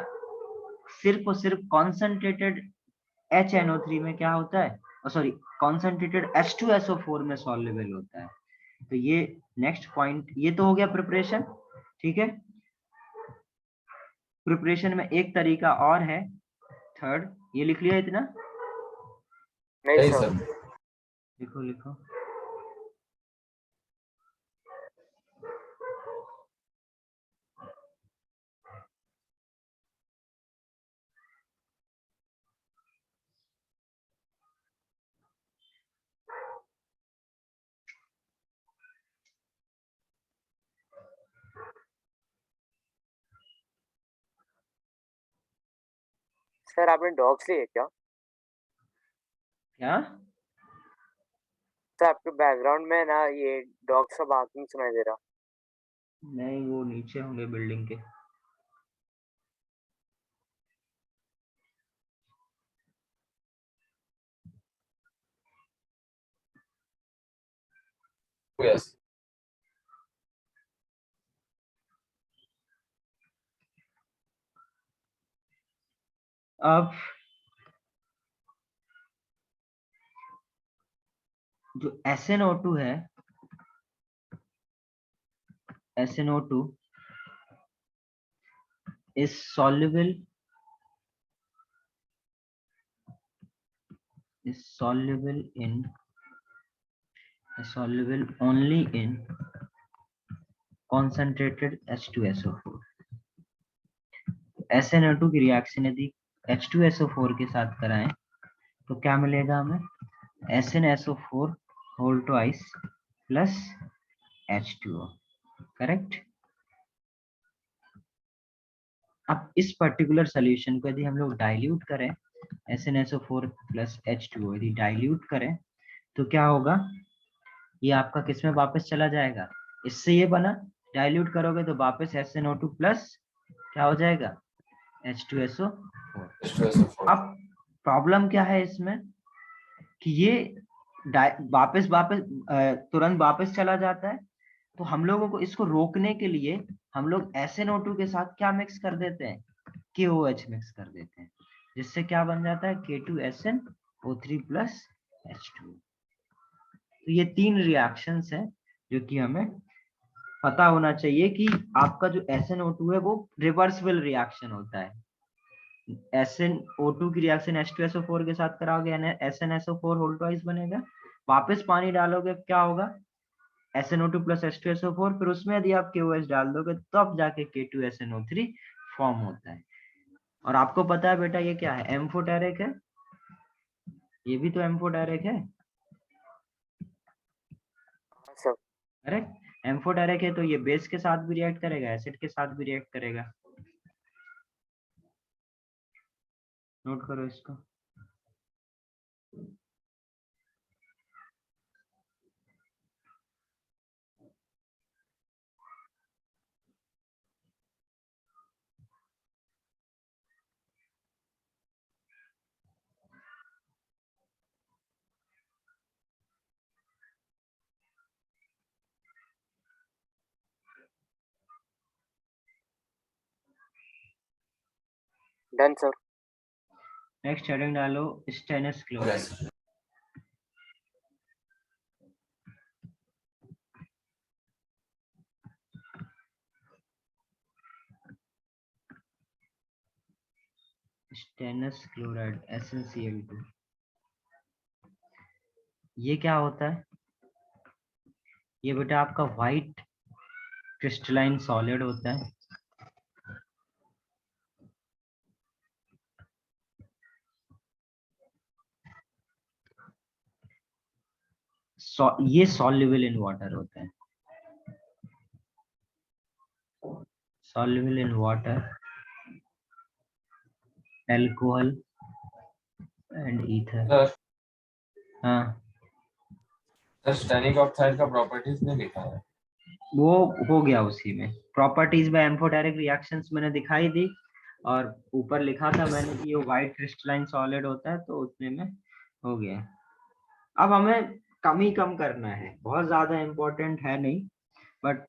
सिर्फ और सिर्फ कॉन्सेंट्रेटेड HNO3 में क्या होता है, सॉरी कॉन्सेंट्रेटेड H2SO4 में सॉल्युबल होता है। तो ये नेक्स्ट पॉइंट, ये तो हो गया प्रिपरेशन। ठीक है, प्रिपरेशन में एक तरीका और है, थर्ड, ये लिख लिया इतना? नहीं नहीं सर। सर। लिखो लिखो। सर आपने डॉग्स लिए क्या? क्या? सर आपके बैकग्राउंड में ना ये डॉग्स का बार्किंग सुनाई दे रहा। नहीं, वो नीचे होंगे बिल्डिंग के। यस। अब जो SnO2 है, SnO2 is soluble only in concentrated H2SO4। SnO2 की रिएक्शन यदि H2SO4 के साथ कराएं तो क्या मिलेगा हमें? SnSO4 whole twice plus H2O। Correct. अब इस पर्टिकुलर सोल्यूशन को यदि हम लोग डाइल्यूट करें, SnSO4 प्लस H2O यदि डाइल्यूट करें तो क्या होगा? ये आपका किस में वापस चला जाएगा? इससे ये बना, डाइल्यूट करोगे तो वापस SnO2 प्लस क्या हो जाएगा? H2SO4। अब प्रॉब्लम क्या है इसमें कि ये वापस वापस तुरंत वापस चला जाता है, तो हम लोगों को इसको रोकने के लिए हम लोग SnO2 के साथ क्या मिक्स कर देते हैं? KOH मिक्स कर देते हैं, जिससे क्या बन जाता है? K2SnO3 plus H2। तो ये तीन रिएक्शंस हैं जो कि हमें पता होना चाहिए कि आपका जो SnO2 है वो रिवर्सिबल रिएक्शन होता है। SnO2 की रिएक्शन H2SO4 के साथ कराओगे यानी SnSO4 होल ट्वाइस बनेगा, वापस पानी डालोगे क्या होगा? SnO2 प्लस H2SO4, फिर उसमें यदि आप KOH डाल दोगे तब जाके K2SnO3 फॉर्म होता है। और आपको पता है बेटा ये क्या है? एम्फोटेरिक है, ये भी तो एम्फोटेरिक है। सर करेक्ट, एम्फोटेरिक है तो ये बेस के साथ भी रिएक्ट करेगा, एसिड के साथ भी रिएक्ट करेगा। नोट करो इसको। Done sir. नेक्स्ट हेडिंग डालो stannous chloride. Stannous chloride SnCl2, ये क्या होता है? ये बेटा आपका व्हाइट क्रिस्टलाइन सॉलिड होता है। ये सॉल्युबल इन वाटर होता है, soluble in water, alcohol and ether. Sir हाँ, सर स्टेरिक ऑक्साइड का प्रॉपर्टीज नहीं लिखा है। वो हो गया उसी में। प्रॉपर्टीज में एम्फोटेरिक रिएक्शंस मैंने दिखाई दी, और ऊपर लिखा था मैंने कि ये व्हाइट क्रिस्टलाइन सॉलिड होता है, तो उसमें में हो गया। अब हमें कम ही कम करना है, बहुत ज्यादा इम्पोर्टेंट है नहीं, बट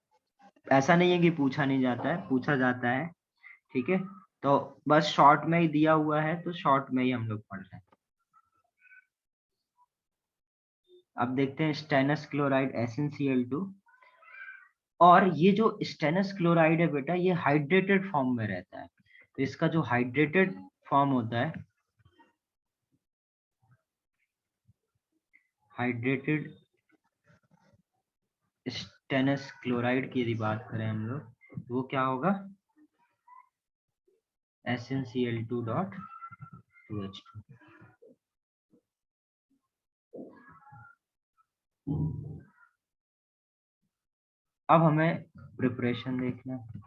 ऐसा नहीं है कि पूछा नहीं जाता है, पूछा जाता है। ठीक है, तो बस शॉर्ट में ही दिया हुआ है, तो शॉर्ट में ही हम लोग पढ़ रहे हैं। अब देखते हैं स्टेनस क्लोराइड SnCl2। और ये जो स्टेनस क्लोराइड है बेटा, ये हाइड्रेटेड फॉर्म में रहता है, तो इसका जो हाइड्रेटेड फॉर्म होता है, हाइड्रेटेड स्टेनस क्लोराइड की यदि बात करें हम लोग, तो वो क्या होगा? SnCl2.2H2। अब हमें प्रिपरेशन देखना है।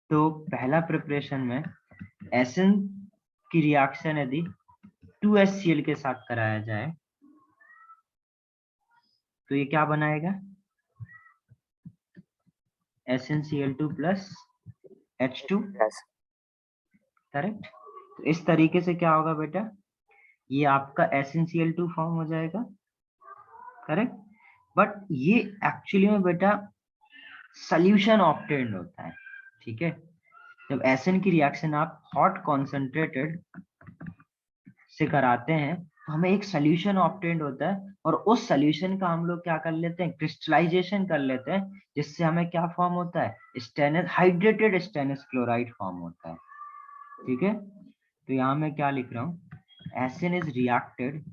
तो पहला प्रिपरेशन में Sn की रिएक्शन यदि 2HCl के साथ कराया जाए, तो ये क्या बनाएगा? SnCl2 plus H2, yes correct. तो इस तरीके से क्या होगा बेटा, ये आपका SnCl2 फॉर्म हो जाएगा, करेक्ट। बट ये एक्चुअली में बेटा सॉल्यूशन ऑब्टेन्ड होता है, ठीक है। जब Sn की रिएक्शन आप हॉट कॉन्सेंट्रेटेड से कराते हैं, तो हमें एक सॉल्यूशन ऑब्टेन्ड होता है, और उस सॉल्यूशन का हम लोग क्या कर लेते हैं? क्रिस्टलाइजेशन कर लेते हैं, जिससे हमें क्या फॉर्म होता है? Stannous, hydrated stannous chloride form होता है, ठीक है। तो यहाँ मैं क्या लिख रहा हूँ? Sn is reacted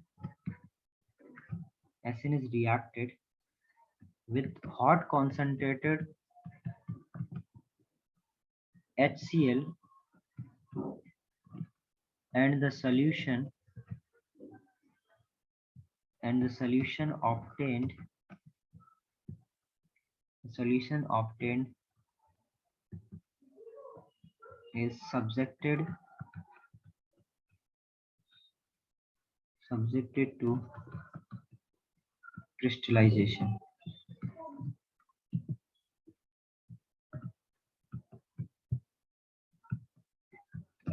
with hot concentrated HCl, and the solution obtained is subjected to crystallization.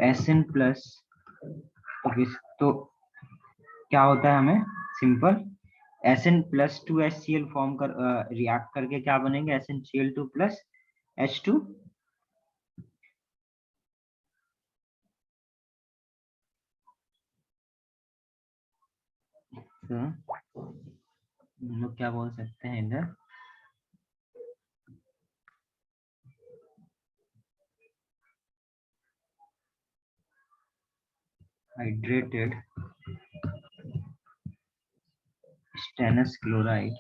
Sn plus, तो क्या होता है? हमें simple Sn plus 2HCl form कर रिएक्ट करके क्या बनेंगे? SnCl2 plus H2। तो हम लोग क्या बोल सकते हैं इधर? Hydrated stannous chloride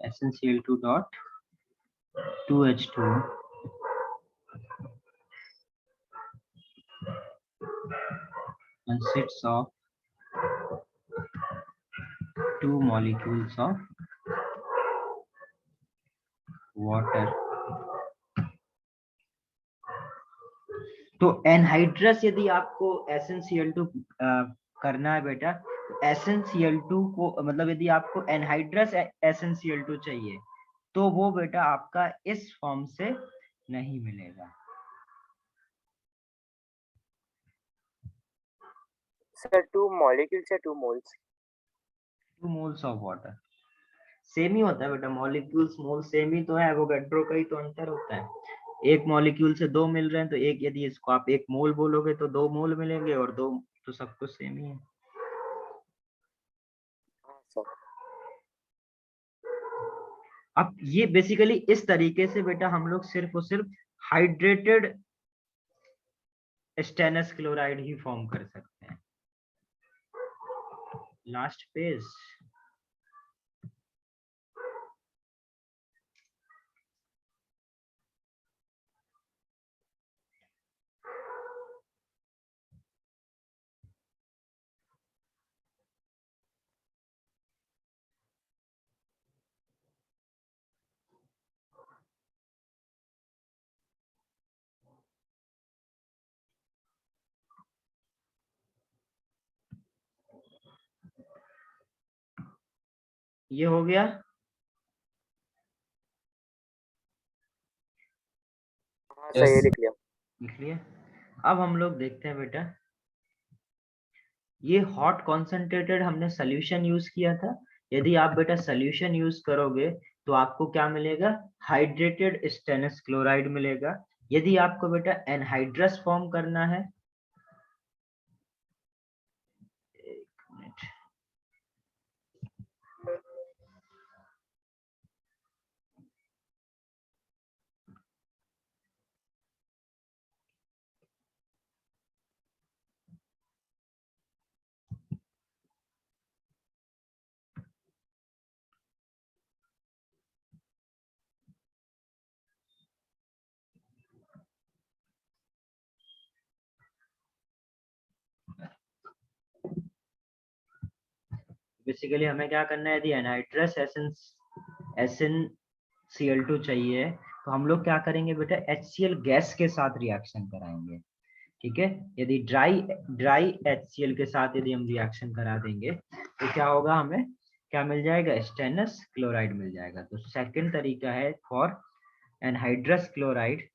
SnCl2.2H2 consists of 2 molecules of water। तो एनहाइड्रस यदि आपको SnCl2 करना है बेटा, तो SnCl2 को मतलब यदि आपको एनहाइड्रस SnCl2 चाहिए, तो वो बेटा आपका इस फॉर्म से नहीं मिलेगा। सर 2 मॉलिक्यूल्स या 2 moles? 2 moles of water। Same ही होता है बेटा, मॉलिक्यूल्स मोल सेम ही तो है, एवोगैड्रो का ही तो अंतर होता है। एक मॉलिक्यूल से दो मिल रहे हैं तो एक, यदि इसको आप एक मोल बोलोगे तो 2 मोल मिलेंगे, और 2 तो सब कुछ सेम ही है। हाँ सर। अब ये बेसिकली इस तरीके से बेटा हम लोग सिर्फ और सिर्फ हाइड्रेटेड स्टेनस क्लोराइड ही फॉर्म कर सकते हैं। Last page. ये हो गया। हाँ सर, ये लिख लिया। लिख लिया। अब हम लोग देखते हैं बेटा, ये हॉट कॉन्सेंट्रेटेड हमने सोल्यूशन यूज किया था। यदि आप बेटा सोल्यूशन यूज करोगे तो आपको क्या मिलेगा, हाइड्रेटेड स्टेनस क्लोराइड मिलेगा। यदि आपको बेटा एनहाइड्रस फॉर्म करना है, एक मिनट, बेसिकली हमें क्या करना है, यदि एनहाइड्रस SnCl2 चाहिए तो हम लोग क्या करेंगे बेटा, HCl गैस के साथ रिएक्शन कराएंगे। ठीक है, यदि ड्राई HCl के साथ यदि हम रिएक्शन करा देंगे तो क्या होगा, हमें क्या मिल जाएगा, स्टेनस क्लोराइड मिल जाएगा। तो सेकंड तरीका है फॉर एनहाइड्रस क्लोराइड,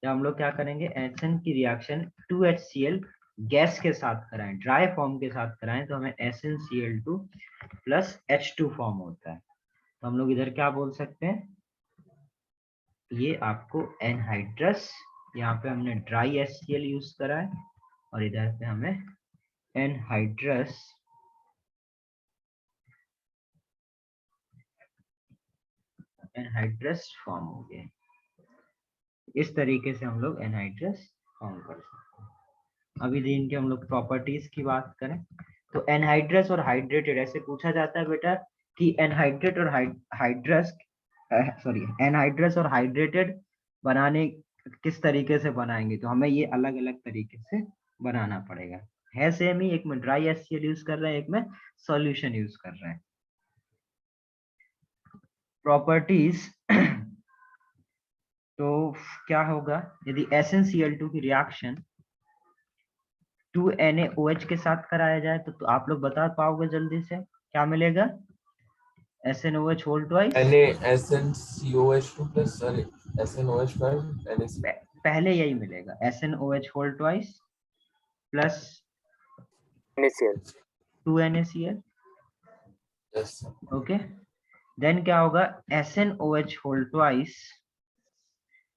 जब हम लोग क्या करेंगे, एसएन की रिएक्शन 2HCl गैस के साथ कराएं, ड्राई फॉर्म के साथ कराएं, तो हमें SnCl2 प्लस H2 फॉर्म होता है। तो हम लोग इधर क्या बोल सकते हैं, ये आपको एनहाइड्रस, यहाँ पे हमने ड्राई HCl यूज करा है, और इधर पे हमें एनहाइड्रस फॉर्म हो गया। इस तरीके से हम लोग एनहाइड्रस फॉर्म कर सकते हैं। अभी दिन के हम लोग प्रॉपर्टीज की बात करें तो एनहाइड्रस और हाइड्रेटेड ऐसे पूछा जाता है बेटा कि एनहाइड्रेट और हाइड्रस सॉरी एनहाइड्रस और हाइड्रेटेड बनाने किस तरीके से बनाएंगे, तो हमें ये अलग अलग तरीके से बनाना पड़ेगा। है सेम ही, एक में ड्राई HCl यूज कर रहे हैं, एक में सॉल्यूशन यूज कर रहे हैं। प्रॉपर्टीज तो क्या होगा, यदि SnCl2 की रिएक्शन 2NaOH के साथ कराया जाए तो आप लोग बता पाओगे जल्दी से क्या मिलेगा, SnOH whole twice, SnCOH2 plus SnOH5 NaC. पहले यही मिलेगा, SnOH whole twice plus NaCl 2NaCl। Yes, sir. Okay, then क्या होगा, SnOH होल ट्वाइस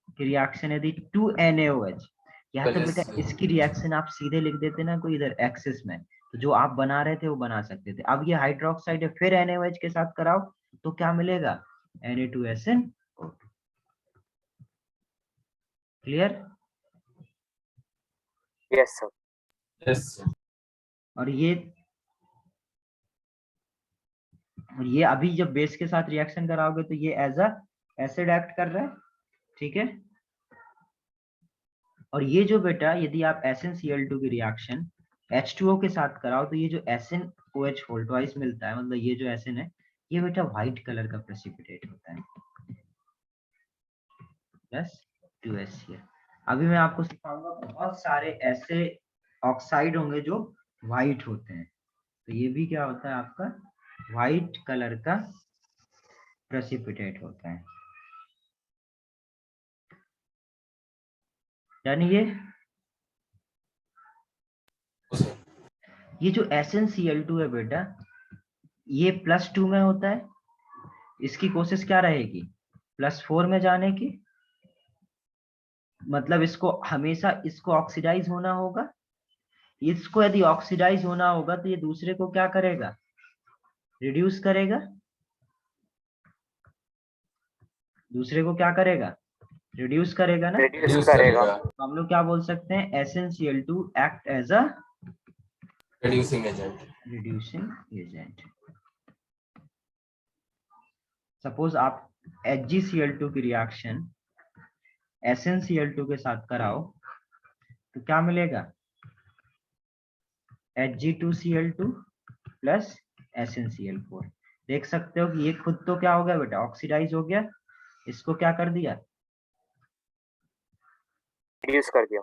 की रिएक्शन यदि 2NaOH, या तो बेटा इसकी रिएक्शन आप सीधे लिख देते ना कोई इधर एक्सिस में, तो जो आप बना रहे थे वो बना सकते थे। अब ये हाइड्रोक्साइड है, फिर NaOH के साथ कराओ तो क्या मिलेगा, Na2SnO2। Clear? Yes sir. Yes, sir. और ये अभी जब बेस के साथ रिएक्शन कराओगे तो ये एज अ एसिड एक्ट कर रहा है। ठीक है, और ये जो बेटा यदि आप SnCl2 की रिएक्शन H2O के साथ कराओ तो ये जो SnOH होल ट्वाइस मिलता है, मतलब ये जो Sn है ये बेटा व्हाइट कलर का प्रेसिपिटेट होता है प्लस 2HCl। अभी मैं आपको सिखाऊंगा, बहुत सारे ऐसे ऑक्साइड होंगे जो व्हाइट होते हैं, तो ये भी क्या होता है आपका व्हाइट कलर का प्रेसिपिटेट होता है। यानी ये जो SnCl2 है बेटा, ये +2 में होता है, इसकी कोशिश क्या रहेगी, +4 में जाने की, मतलब इसको हमेशा इसको ऑक्सीडाइज होना होगा। इसको यदि ऑक्सीडाइज होना होगा तो ये दूसरे को क्या करेगा, रिड्यूस करेगा। दूसरे को क्या करेगा, रिड्यूस करेगा ना। रिड्यूस करेगा। तो हम लोग क्या बोल सकते हैं, SnCl2 act as a reducing agent. Suppose आप HgCl2 की रिएक्शन SnCl2 के साथ कराओ तो क्या मिलेगा, Hg2Cl2 प्लस SnCl4। देख सकते हो कि ये खुद तो क्या हो गया बेटा, ऑक्सीडाइज हो गया, इसको क्या कर दिया, रिड्यूस कर दिया।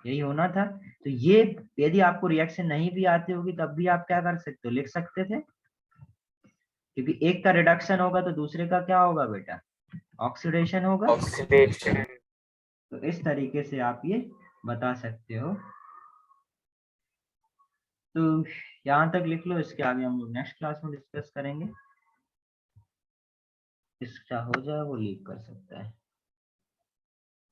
यही होना था। तो ये यदि आपको रिएक्शन नहीं भी आती होगी तब भी आप क्या कर सकते हो, लिख सकते थे, क्योंकि एक का रिडक्शन होगा तो दूसरे का क्या होगा बेटा, ऑक्सीडेशन होगा। ऑक्सीडेशन। तो इस तरीके से आप ये बता सकते हो। तो यहाँ तक लिख लो, इसके आगे हम लोग नेक्स्ट क्लास में डिस्कस करेंगे। इसका हो जाए वो लीक कर सकता है।